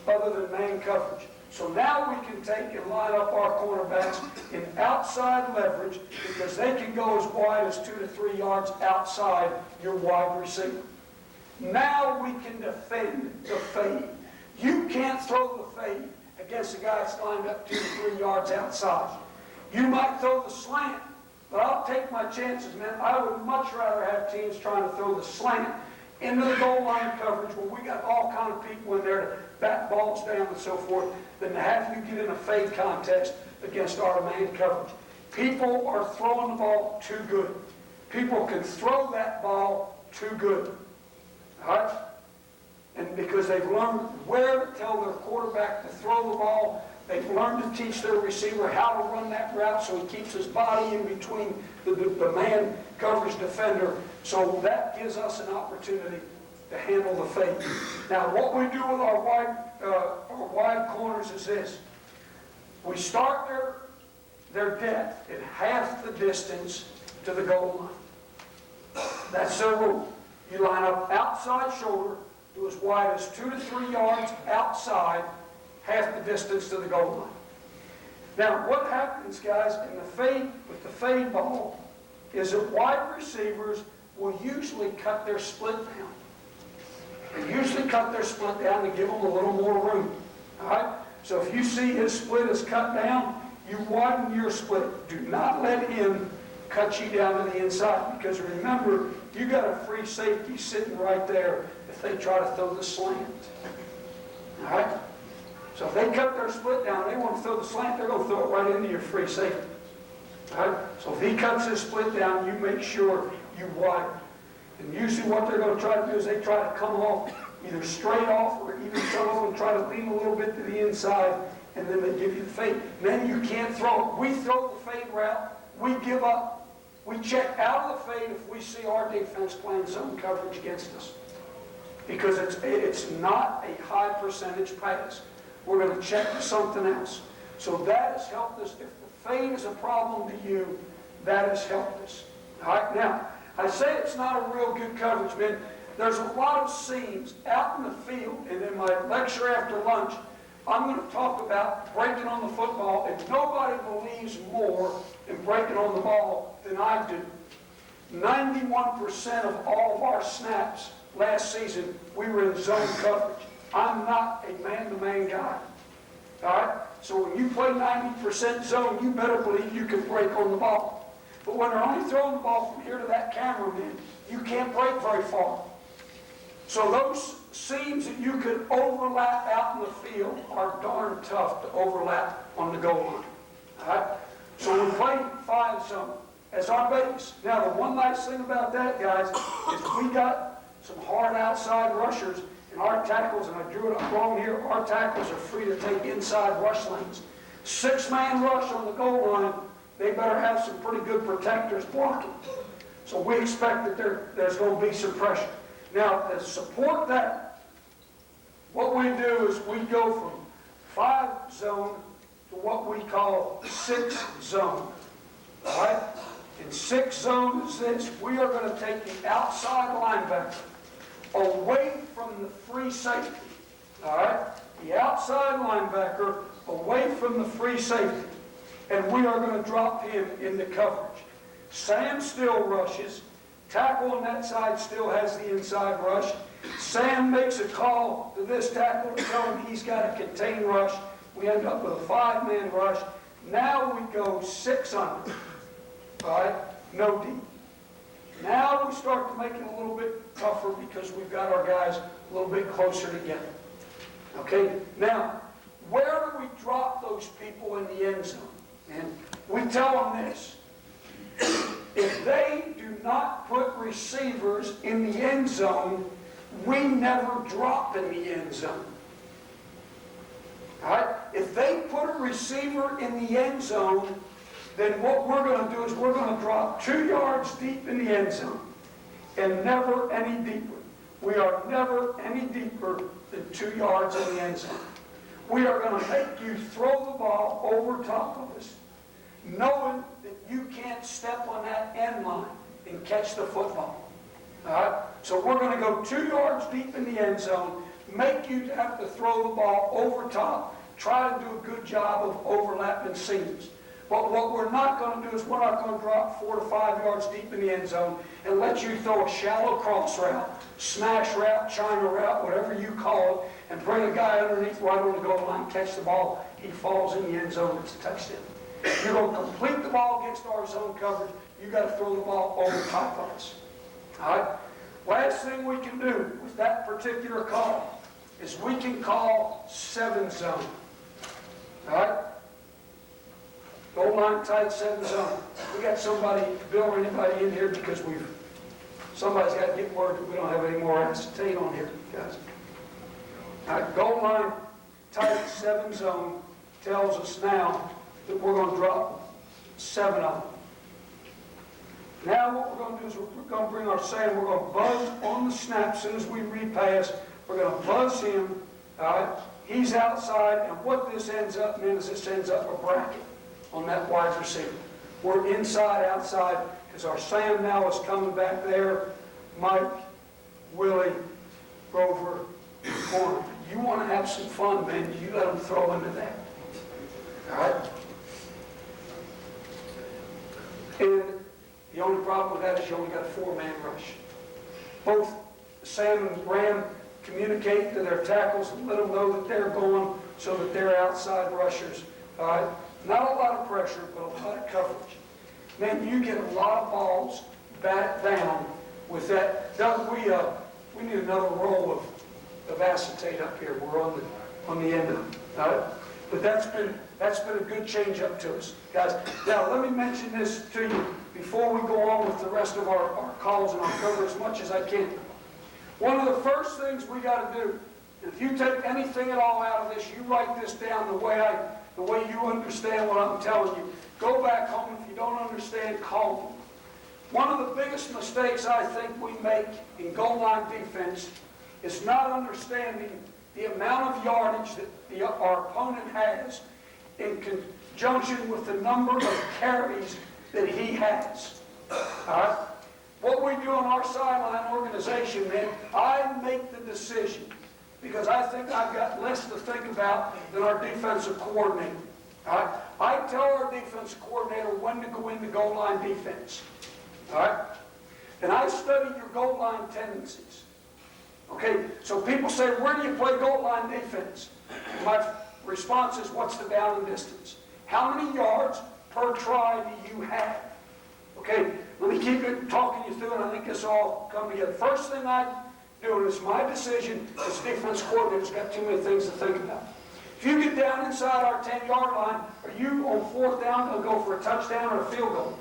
Speaker 1: other than man coverage. So now we can take and line up our cornerbacks in outside leverage, because they can go as wide as 2 to 3 yards outside your wide receiver. Now we can defend the fade. You can't throw the fade against a guy that's lined up 2 to 3 yards outside. You might throw the slant, but I'll take my chances, man. I would much rather have teams trying to throw the slant into the goal line coverage where we got all kind of people in there to bat balls down and so forth, than to have you get in a fade contest against our man coverage. People are throwing the ball too good. People can throw that ball too good. All right? And because they've learned where to tell their quarterback to throw the ball, they've learned to teach their receiver how to run that route so he keeps his body in between the man coverage defender. So that gives us an opportunity to handle the fade. Now, what we do with our wide corners is this. We start their depth at half the distance to the goal line. That's their rule. You line up outside shoulder to as wide as 2 to 3 yards outside, half the distance to the goal line. Now, what happens, guys, in the fade, with the fade ball, is that wide receivers will usually cut their split down. They usually cut their split down to give them a little more room. All right? So if you see his split is cut down, you widen your split. Do not let him cut you down to the inside, because remember, you got a free safety sitting right there if they try to throw the slant. All right? So if they cut their split down, they want to throw the slant, they're going to throw it right into your free safety. All right? So if he cuts his split down, you make sure you widen. And usually what they're going to try to do is they try to come off either straight off, or even some of them try to lean a little bit to the inside, and then they give you the fade. Then you can't throw it. We throw the fade route. We give up. We check out of the fade if we see our defense playing zone coverage against us, because it's not a high percentage pass. We're going to check to something else. So that has helped us. If the fade is a problem to you, that has helped us. All right, now, I say it's not a real good coverage, man. There's a lot of seams out in the field, and in my lecture after lunch, I'm going to talk about breaking on the football, and nobody believes more in breaking on the ball than I do. 91% of all of our snaps last season, we were in zone coverage. I'm not a man-to-man guy. All right? So when you play 90% zone, you better believe you can break on the ball. But when they're only throwing the ball from here to that cameraman, you can't break very far. So those seams that you could overlap out in the field are darn tough to overlap on the goal line. All right? So we play 5 zone as our base. Now, the one nice thing about that, guys, is we got some hard outside rushers, and our tackles, and I drew it up wrong here, our tackles are free to take inside rush lanes. 6-man rush on the goal line, they better have some pretty good protectors blocking. So we expect that there's going to be some pressure. Now, to support that, what we do is we go from 5 zone to what we call 6 zone. All right? In 6 zone is this: we are going to take the outside linebacker away from the free safety. All right? The outside linebacker away from the free safety. And we are going to drop him into coverage. Sam still rushes. Tackle on that side still has the inside rush. Sam makes a call to this tackle to tell him he's got a contained rush. we end up with a 5-man rush. Now we go 6 under, all right? No deep. Now we start to make it a little bit tougher because we've got our guys a little bit closer together. Okay, now, where do we drop those people in the end zone? And we tell them this. If they do not put receivers in the end zone, we never drop in the end zone. All right? If they put a receiver in the end zone, then what we're going to do is we're going to drop 2 yards deep in the end zone and never any deeper. We are never any deeper than 2 yards in the end zone. We are going to make you throw the ball over top of us, knowing that you can't step on that end line and catch the football. All right? So we're going to go 2 yards deep in the end zone, make you have to throw the ball over top, try to do a good job of overlapping seams. But what we're not going to do is we're not going to drop 4 to 5 yards deep in the end zone and let you throw a shallow cross route, smash route, China route, whatever you call it, and bring a guy underneath right on the goal line, catch the ball, he falls in the end zone, it's a touchdown. You're going to complete the ball against our zone coverage, you got to throw the ball over top of us. All right? Last thing we can do with that particular call is we can call 7 zone. All right? Goal line tight, 7 zone. We got somebody, Bill or anybody in here because somebody's got to get word that we don't have any more acetate on here, guys. All right, goal line tight, 7 zone tells us now that we're going to drop 7 of them. Now what we're going to do is we're going to bring our sand, we're going to buzz on the snap as soon as we repass. We're going to buzz him, all right? He's outside, and what this ends up means is this ends up a bracket on that wide receiver. We're inside, outside, because our Sam now is coming back there. Mike, Willie, Grover, corner. You want to have some fun, man, you let them throw into that. All right? And the only problem with that is you only got a 4-man rush. Both Sam and Ram communicate to their tackles and let them know that they're going so that they're outside rushers. All right? Not a lot of pressure, but a lot of coverage. Man, you get a lot of balls batted down with that. Doug, we need another roll of acetate up here. We're on the end of it. All right? But that's been a good change up to us, guys. Now let me mention this to you before we go on with the rest of our calls, and I'll cover as much as I can. One of the first things we got to do, if you take anything at all out of this, you write this down the way you understand what I'm telling you. Go back home. If you don't understand, call me. One of the biggest mistakes I think we make in goal line defense is not understanding the amount of yardage that our opponent has in conjunction with the number of carries that he has. All right? What we do on our sideline organization, man, I make the decision because I think I've got less to think about than our defensive coordinator. All right? I tell our defensive coordinator when to go into goal line defense. All right? And I study your goal line tendencies. Okay? So people say, where do you play goal line defense? My response is, what's the down and distance? How many yards per try do you have? Okay? Let me keep it talking you through, and I think this all come together. First thing I do, and it's my decision as defense coordinator's got too many things to think about. If you get down inside our 10-yard line, are you on 4th down going to go for a touchdown or a field goal?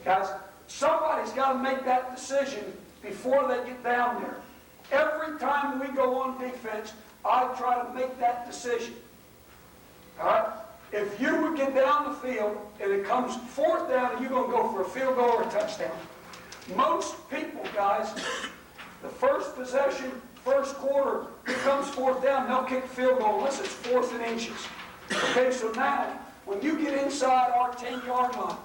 Speaker 1: Guys, somebody's got to make that decision before they get down there. Every time we go on defense, I try to make that decision. All right? If you would get down the field and it comes 4th down and you're going to go for a field goal or a touchdown. Most people, guys, the first possession, first quarter, it comes 4th down, they'll kick a field goal unless it's 4th and inches. Okay, so now, when you get inside our 10-yard line,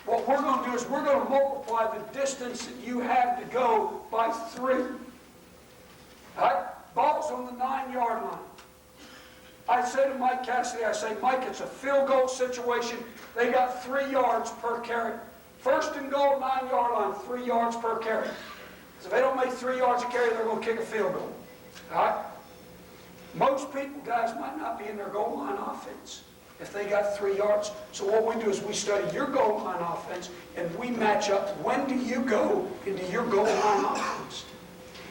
Speaker 1: what we're going to do is we're going to multiply the distance that you have to go by 3. All right? Ball's on the 9-yard line. I say to Mike Cassidy, I say, Mike, it's a field goal situation. They got 3 yards per carry. First and goal, 9-yard line, 3 yards per carry. So if they don't make 3 yards a carry, they're going to kick a field goal. All right? Most people, guys, might not be in their goal line offense if they got 3 yards. So what we do is we study your goal line offense and we match up when do you go into your goal line offense.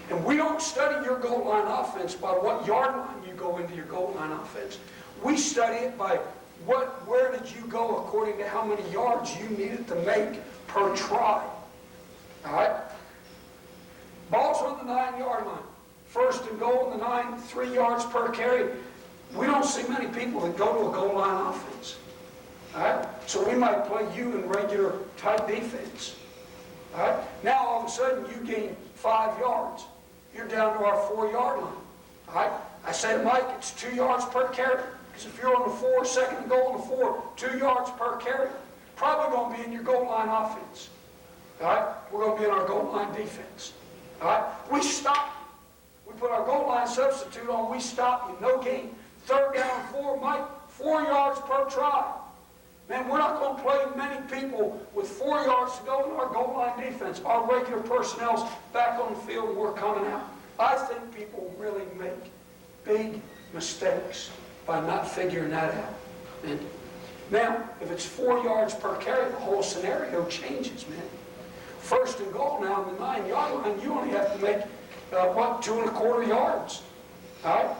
Speaker 1: And we don't study your goal line offense by what yard line you go into your goal line offense. We study it by where did you go according to how many yards you needed to make per try. All right? Ball's on the 9-yard line. First and goal on the 9, 3 yards per carry. We don't see many people that go to a goal line offense. All right? So we might play you in regular tight defense. All right? Now all of a sudden you gain 5 yards. You're down to our 4-yard line. All right? I say to Mike, it's 2 yards per carry. Because if you're on the 4, second and goal on the 4, 2 yards per carry, probably going to be in your goal line offense. All right? We're going to be in our goal line defense. All right? We stop. We put our goal line substitute on. We stop you. No gain. Third down and 4, Mike, 4 yards per try. Man, we're not going to play many people with 4 yards to go in our goal line defense. Our regular personnel's back on the field and we're coming out. I think people really make big mistakes by not figuring that out. And now, if it's 4 yards per carry, the whole scenario changes, man. First and goal now on the 9-yard line, you only have to make, 2¼ yards. All right?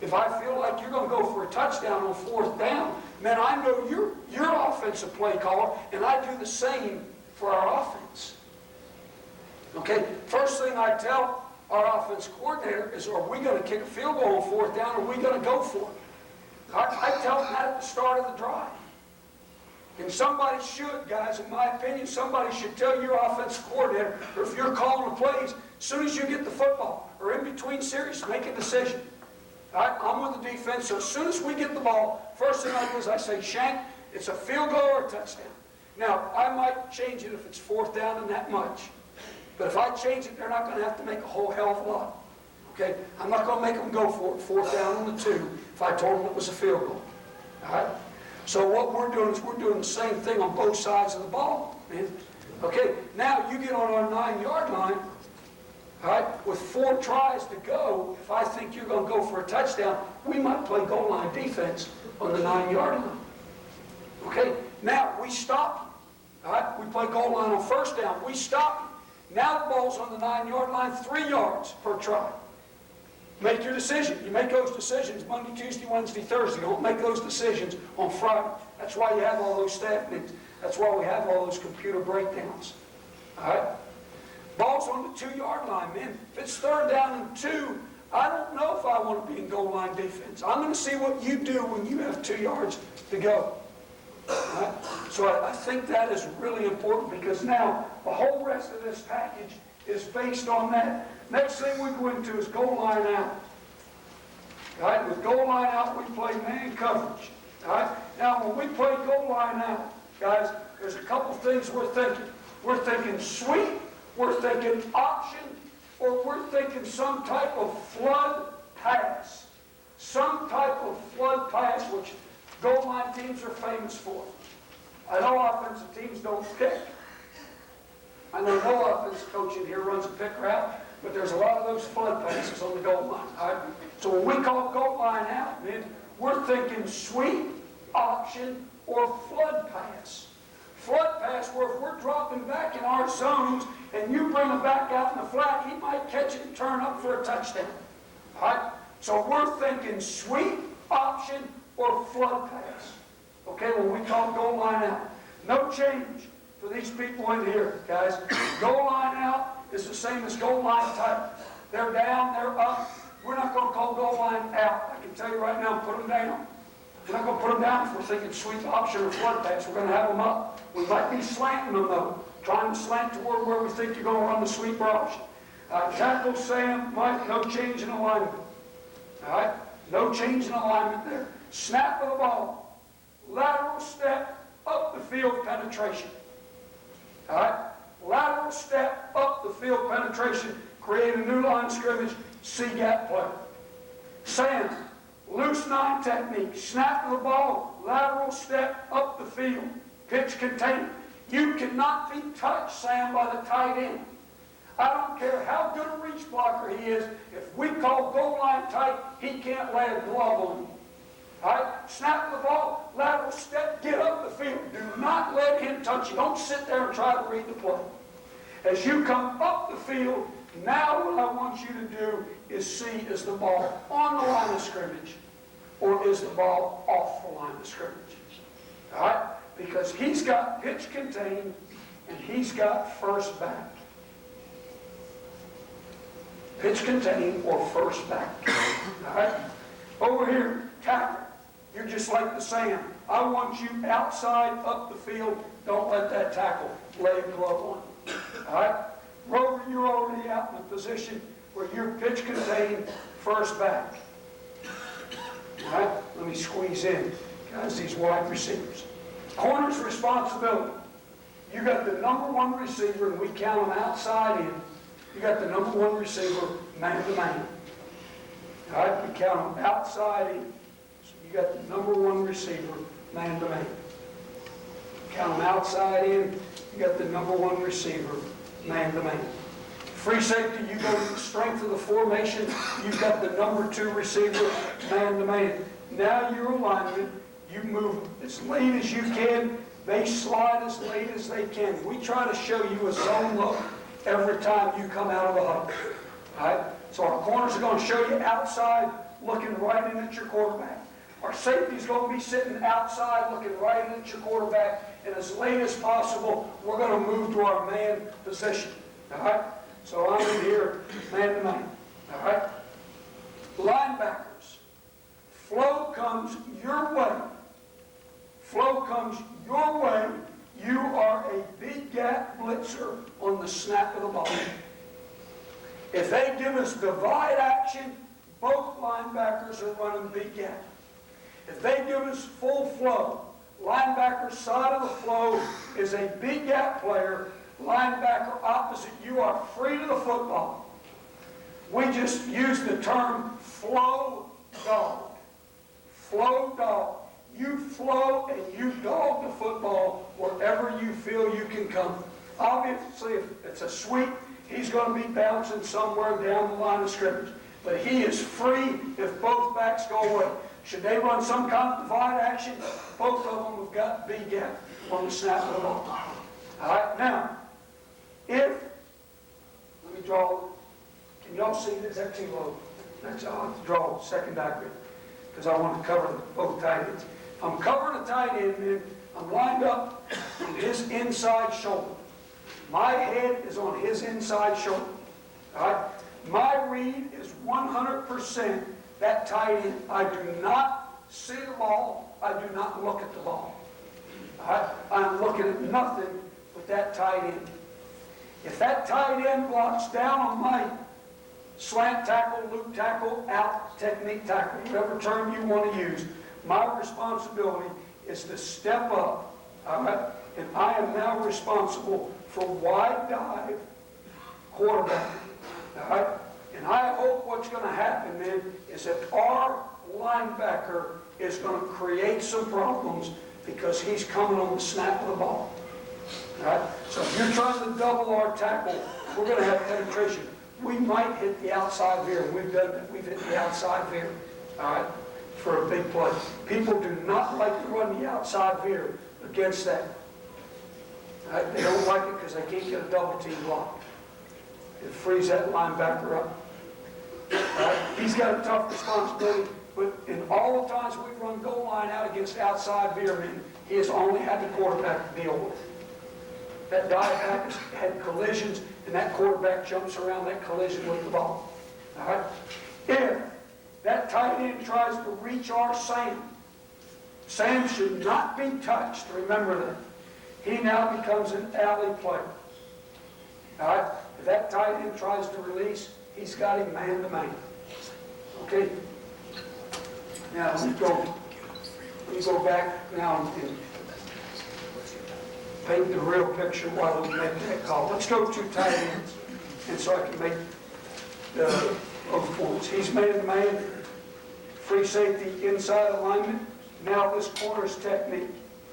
Speaker 1: If I feel like you're going to go for a touchdown on 4th down, man, I know you're offensive play caller, and I do the same for our offense. Okay? First thing I tell our offense coordinator is, are we going to kick a field goal on 4th down, or are we going to go for it? I tell them that at the start of the drive. And somebody should, guys, in my opinion, somebody should tell your offensive coordinator, or if you're calling the plays, as soon as you get the football, or in between series, make a decision. All right, I'm with the defense, so as soon as we get the ball, first thing I do is I say, Shank, it's a field goal or a touchdown. Now, I might change it if it's 4th down and that much. But if I change it, they're not going to have to make a whole hell of a lot. Okay? I'm not going to make them go for it, 4th down on the 2, if I told them it was a field goal. All right? So what we're doing is we're doing the same thing on both sides of the ball, man. Okay, now you get on our 9-yard line, all right, with 4 tries to go. If I think you're going to go for a touchdown, we might play goal line defense on the 9-yard line. Okay, now we stop you. All right, we play goal line on 1st down. We stop you. Now the ball's on the 9-yard line, 3 yards per try. Make your decision. You make those decisions Monday, Tuesday, Wednesday, Thursday. Don't make those decisions on Friday. That's why you have all those staff meetings. That's why we have all those computer breakdowns. All right? Ball's on the 2-yard line, man. If it's 3rd down and 2, I don't know if I want to be in goal line defense. I'm going to see what you do when you have 2 yards to go. All right? So I think that is really important because now the whole rest of this package is based on that. Next thing we go into is goal line out. All right? With goal line out, we play man coverage. All right? Now, when we play goal line out, guys, there's a couple things we're thinking. We're thinking sweep, we're thinking option, or we're thinking some type of flood pass. Some type of flood pass, which goal line teams are famous for. I know offensive teams don't pick. I know no offensive coach in here runs a pick route, but there's a lot of those flood passes on the goal line. All right? So when we call goal line out, man, we're thinking sweep, option, or flood pass. Flood pass, where if we're dropping back in our zones and you bring him back out in the flat, he might catch it and turn up for a touchdown. All right? So we're thinking sweep, option, or flood pass. Okay, when we call goal line out. No change for these people in here, guys. Goal line out is the same as goal line tight. They're down, they're up. We're not going to call goal line out. I can tell you right now, put them down. We're not going to put them down if we're thinking sweep, option, or flood pass. We're going to have them up. We might be slanting them, though, trying to slant toward where we think you're going to run the sweep or option. Tackle Sam, Mike, no change in alignment. All right? No change in alignment there. Snap of the ball. Lateral step, up the field penetration. All right? Lateral step, up the field penetration, create a new line of scrimmage, C-gap play. Sam, loose 9 technique, snap of the ball, lateral step, up the field, pitch containment. You cannot be touched, Sam, by the tight end. I don't care how good a reach blocker he is. If we call goal line tight, he can't lay a glove on you. All right? Snap the ball, lateral step, get up the field. Do not let him touch you. Don't sit there and try to read the play. As you come up the field, now what I want you to do is see, is the ball on the line of scrimmage or is the ball off the line of scrimmage? All right? Because he's got pitch contained and he's got first back. Pitch contained or first back. All right? Over here, tackle. You're just like the Sam. I want you outside, up the field. Don't let that tackle lay a glove on you. All right? Rover, you're already out in a position where you're pitch contained, first back. All right? Let me squeeze in. Guys, these wide receivers. Corner's responsibility. You got the number one receiver, and we count them outside in. You got the number one receiver, man to man. All right? We count them outside in. So you got the number one receiver, man to man. Count them outside in. You got the number one receiver, man to man. Free safety, you go to the strength of the formation. You've got the number two receiver, man to man. Now your alignment, you move as late as you can. They slide as late as they can. We try to show you a zone look every time you come out of the huddle. All right? So our corners are going to show you outside, looking right in at your quarterback. Our safety's going to be sitting outside, looking right in at your quarterback. And as late as possible, we're going to move to our man position. All right? So I'm in here, man to man. All right? Linebackers. Flow comes your way. Flow comes your way. You are a big gap blitzer on the snap of the ball. If they give us divide action, both linebackers are running big gap. If they give us full flow, linebacker side of the flow is a big gap player. Linebacker opposite, you are free to the football. We just use the term flow dog. Flow dog. You flow and you dog the football wherever you feel you can come. Obviously, if it's a sweep, he's going to be bouncing somewhere down the line of scrimmage. But he is free if both backs go away. Should they run some kind of divide action, both of them have got B gap on the snap of the ball. All right, now, let me draw, can y'all see this? Is that too low? I'll have to draw a second diagram because I want to cover both tight ends. I'm covering a tight end, man. I'm lined up on his inside shoulder. My head is on his inside shoulder. All right? My read is 100% that tight end. I do not see the ball. I do not look at the ball. All right? I'm looking at nothing but that tight end. If that tight end blocks down on my slant tackle, loop tackle, out, technique tackle, whatever term you want to use, my responsibility is to step up, all right? And I am now responsible for wide dive quarterback, all right? And I hope what's going to happen then is that our linebacker is going to create some problems because he's coming on the snap of the ball. All right? So if you're trying to double our tackle, we're going to have penetration. We might hit the outside veer. We've done that. We've hit the outside veer, all right, for a big play. People do not like to run the outside veer against that. All right? They don't like it because they can't get a double team block. It frees that linebacker up. All right? He's got a tough responsibility, but in all the times we've run goal line out against outside veer men, he has only had the quarterback to deal with. That dive back has had collisions, and that quarterback jumps around that collision with the ball. All right? If that tight end tries to reach our Sam, Sam should not be touched. Remember that. He now becomes an alley player. All right? If that tight end tries to release, he's got him man to man. Okay? Now, let me go back now and paint the real picture while we make that call. Let's go to tight ends, and so I can make the both points. He's man to man, free safety, inside alignment. Now this corner's technique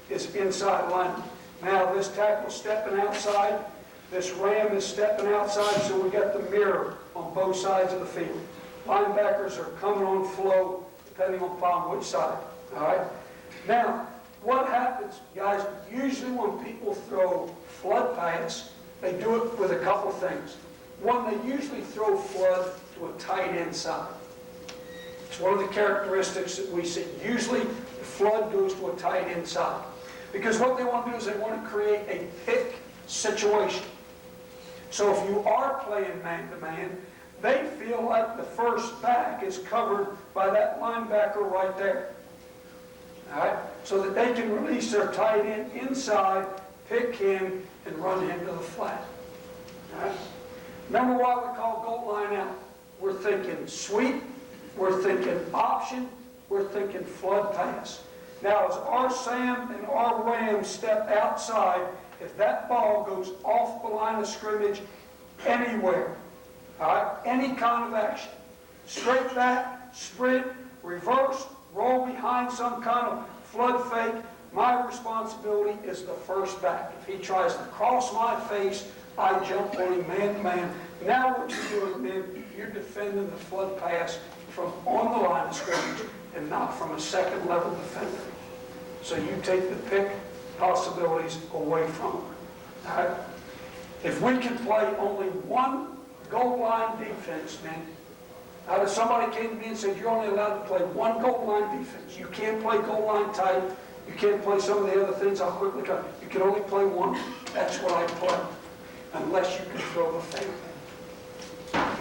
Speaker 1: is inside alignment. Now this tackle stepping outside, This ram is stepping outside, so we got the mirror on both sides of the field. Linebackers are coming on flow, depending upon which side. All right? Now, what happens, guys, usually when people throw flood pass, they do it with a couple things. One, they usually throw flood to a tight end side. It's one of the characteristics that we see. Usually, the flood goes to a tight end side. Because what they want to do is they want to create a pick situation. So if you are playing man-to-man, they feel like the first back is covered by that linebacker right there. All right? So that they can release their tight end inside, pick him, and run him to the flat. All right? Remember why we call goal line out? We're thinking sweep, we're thinking option, we're thinking flood pass. Now, as our Sam and our Ram step outside, if that ball goes off the line of scrimmage anywhere, all right, any kind of action, straight back, sprint, reverse, roll behind some kind of flood fake, my responsibility is the first back. If he tries to cross my face, I jump on him man-to-man. Now what you're doing, man, you're defending the flood pass from on the line of scrimmage and not from a second-level defender. So you take the pick possibilities away from them. All right? If we can play only one goal line defense, man, now if somebody came to me and said, you're only allowed to play one goal line defense. You can't play goal line tight. You can't play some of the other things I'll quickly cover. You can only play one. That's what I play. Unless you can throw the fade.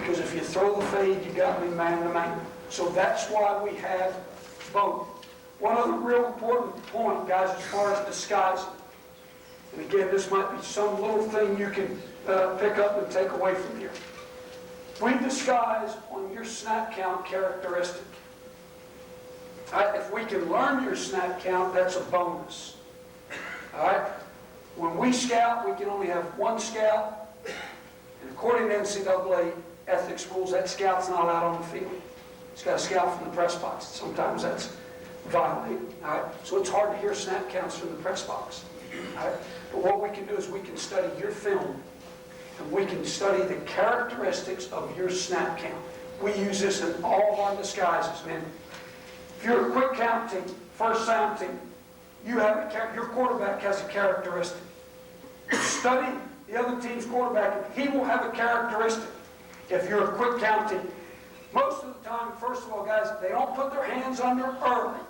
Speaker 1: Because if you throw the fade, you got me man-to-man. So that's why we have both. One other real important point, guys, as far as disguising. And again, this might be some little thing you can pick up and take away from here. We disguise on your snap count characteristic. If we can learn your snap count, that's a bonus. All right? When we scout, we can only have one scout. And according to NCAA ethics rules, that scout's not out on the field. It's got a scout from the press box. Sometimes that's violated. All right? So it's hard to hear snap counts from the press box. All right? But what we can do is we can study your film, and we can study the characteristics of your snap count. We use this in all of our disguises, man. If you're a quick count team, first sound team, your quarterback has a characteristic. Study the other team's quarterback. He will have a characteristic if you're a quick count team. Most of the time, first of all, guys, they don't put their hands under early.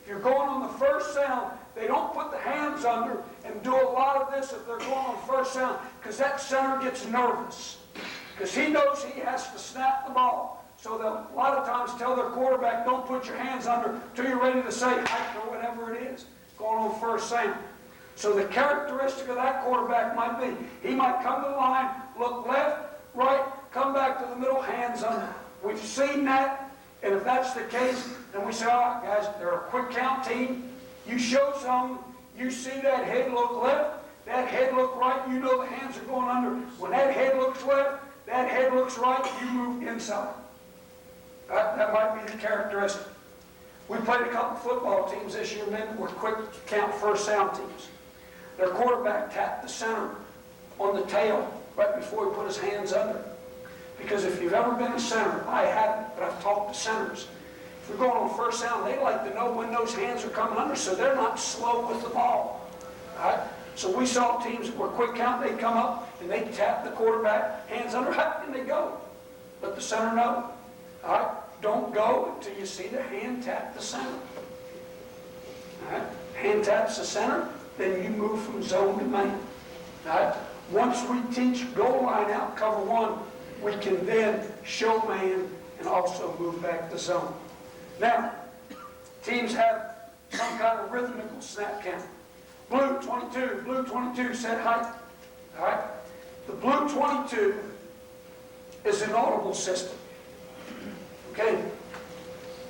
Speaker 1: If you're going on the first sound, they don't put the hands under and do a lot of this if they're going on first sound, because that center gets nervous. Because he knows he has to snap the ball. So they'll a lot of times tell their quarterback, don't put your hands under till you're ready to say hike or whatever it is, going on first sound. So the characteristic of that quarterback might be, he might come to the line, look left, right, come back to the middle, hands under. We've seen that, and if that's the case, then we say, all right, guys, they're a quick count team. You show something, you see that head look left, that head look right, you know the hands are going under. When that head looks left, that head looks right, you move inside. That might be the characteristic. We played a couple football teams this year, men, that were quick count first sound teams. Their quarterback tapped the center on the tail right before he put his hands under. Because if you've ever been a center, I haven't, but I've talked to centers. If we're going on first sound, they like to know when those hands are coming under so they're not slow with the ball. All right? So we saw teams that were quick count, they'd come up and they'd tap the quarterback, hands under, and they go. Let the center know. All right? Don't go until you see the hand tap the center. All right? Hand taps the center, then you move from zone to man. All right? Once we teach goal line out, cover one, we can then show man and also move back to zone. Now, teams have some kind of rhythmical snap count. Blue 22 set height. All right? The blue 22 is an audible system. Okay?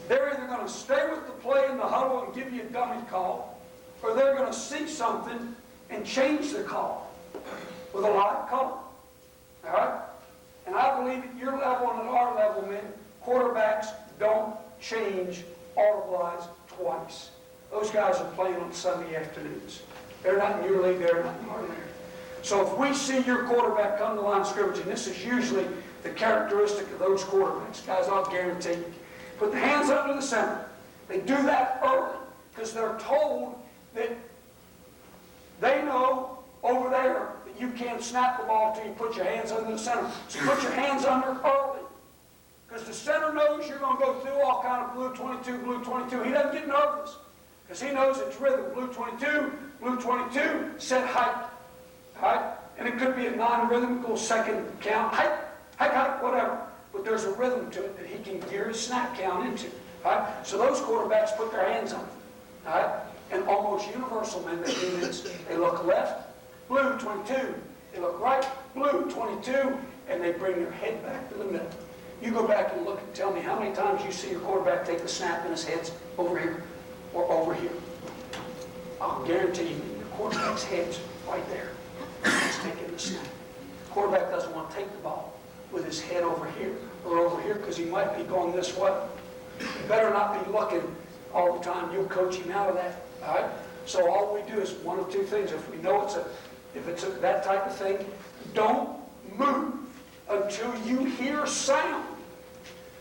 Speaker 1: They're either going to stay with the play in the huddle and give you a dummy call, or they're going to see something and change the call with a live call. All right? And I believe at your level and at our level, men, quarterbacks don't change audible twice. Those guys are playing on Sunday afternoons. They're not in your league, they're not in our league. So if we see your quarterback come to the line of scrimmage, and this is usually the characteristic of those quarterbacks, guys, I'll guarantee you, put the hands under the center. They do that early because they're told that they know over there that you can't snap the ball until you put your hands under the center. So put your hands under early. Because the center knows you're going to go through all kind of blue 22, blue 22. He doesn't get nervous because he knows it's rhythm. Blue 22, set height. Right? And it could be a non-rhythmical second count, height, whatever. But there's a rhythm to it that he can gear his snap count into. Right? So those quarterbacks put their hands on it. Right? And almost universal, man, they do this. They look left, blue 22. They look right, blue 22. And they bring their head back to the middle. You go back and look and tell me how many times you see your quarterback take the snap and his head's over here or over here. I'll guarantee you your quarterback's head's right there. He's taking the snap. Quarterback doesn't want to take the ball with his head over here or over here because he might be going this way. You better not be looking all the time. You'll coach him out of that. All right? So all we do is one of two things. If we know if it's that type of thing, don't move until you hear sound.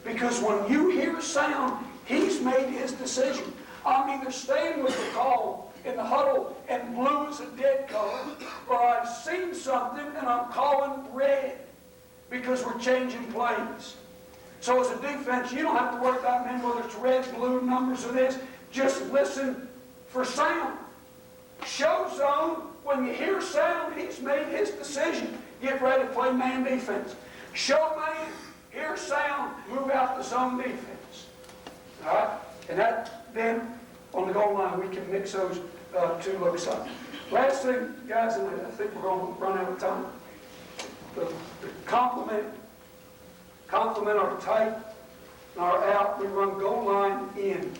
Speaker 1: Because when you hear sound, he's made his decision. I'm either staying with the call in the huddle and blue is a dead color, or I've seen something and I'm calling red because we're changing plays. So as a defense, you don't have to worry about, man, whether it's red, blue, numbers or this. Just listen for sound. Show zone, when you hear sound, he's made his decision. Get ready to play man defense. Show man, hear sound, move out the zone defense. All right? And that, then, on the goal line, we can mix those two looks up. Last thing, guys, and I think we're going to run out of time. The complement our tight and our out, we run goal line in.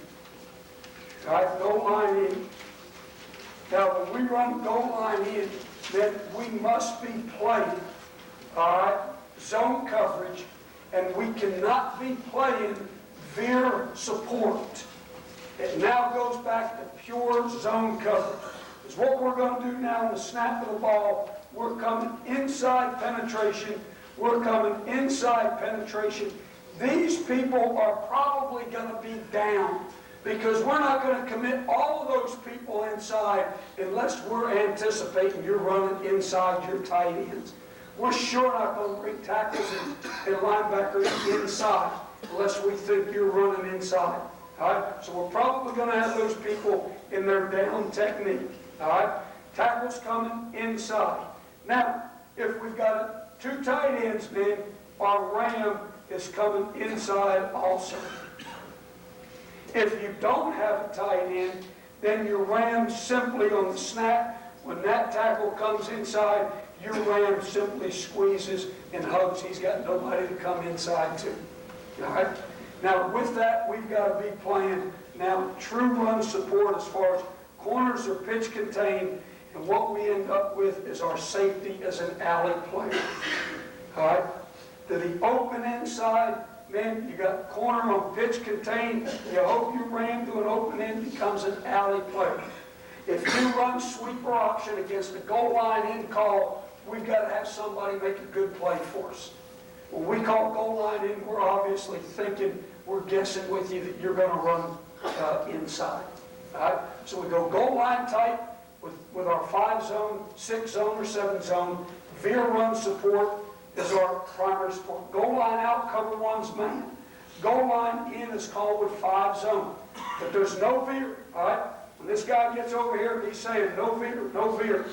Speaker 1: All right, goal line in. Now, when we run goal line in, then we must be playing, all right, zone coverage, and we cannot be playing veer support. It now goes back to pure zone coverage. Because what we're going to do now in the snap of the ball, we're coming inside penetration. We're coming inside penetration. These people are probably going to be down because we're not going to commit all of those people inside unless we're anticipating you're running inside your tight ends. We're sure not going to bring tackles and linebackers inside unless we think you're running inside. All right? So we're probably going to have those people in their down technique. All right? Tackles coming inside. Now, if we've got two tight ends, man, our ram is coming inside also. If you don't have a tight end, then your ram simply on the snap, when that tackle comes inside, your ram simply squeezes and hugs. He's got nobody to come inside to. All right? Now, with that, we've got to be playing now true run support as far as corners are pitch contained, and what we end up with is our safety as an alley player. All right? To the open inside, man, you got corner on pitch contained. You hope you ran to an open end, becomes an alley player. If you run sweeper option against the goal line in call, we've got to have somebody make a good play for us. When we call goal line in, we're obviously thinking, we're guessing with you that you're going to run inside. All right? So we go goal line tight with our 5 zone, 6 zone, or 7 zone. Veer run support is our primary support. Goal line out, cover one's man. Goal line in is called with 5 zone. But there's no veer, all right? When this guy gets over here, he's saying no veer, no veer.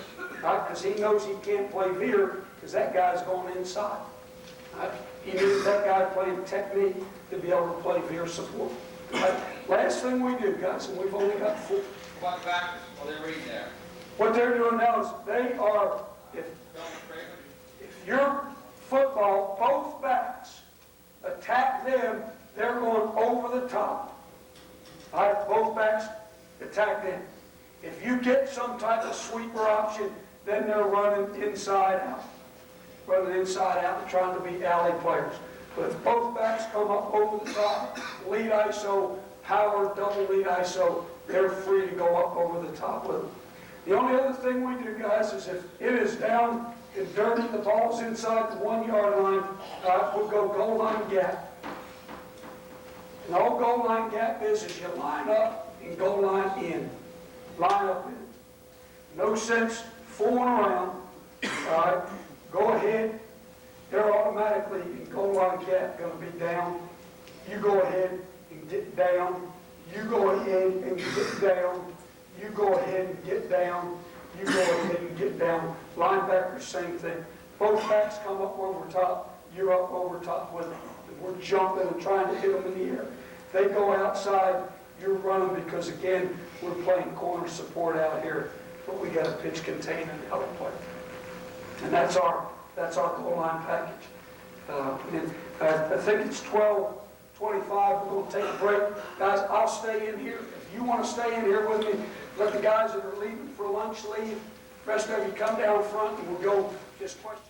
Speaker 1: Right? Because he knows he can't play veer because that guy's going inside. Right? He needs that guy playing technique to be able to play veer support. Right? Last thing we do, guys, and we've only got 4.
Speaker 2: What back while they're reading there?
Speaker 1: What they're doing now is they are, if your football, both backs attack them, they're going over the top. All right, both backs attack them. If you get some type of sweeper option, then they're running inside out. Running inside out and trying to be alley players. But if both backs come up over the top, lead ISO, power, double lead ISO, they're free to go up over the top with them. The only other thing we do, guys, is if it is down and dirty, the ball's inside the 1 yard line, we'll go goal line gap. And all goal line gap is you line up and goal line in. Line up in. No sense fooling around. All right, go ahead. They're automatically in goal line gap going to be down. You go ahead and get down. You go ahead and get down. You go ahead and get down. You go ahead and get down. Linebackers, same thing. Both backs come up over top. You're up over top with them. We're jumping and trying to hit them in the air. They go outside, you're running because, again, we're playing corner support out here, but we got to pitch contain and help play. And that's our goal line package. And I think it's 12:25. We're going to take a break. Guys, I'll stay in here. If you want to stay in here with me, let the guys that are leaving for lunch leave. The rest of you come down front and we'll go just question.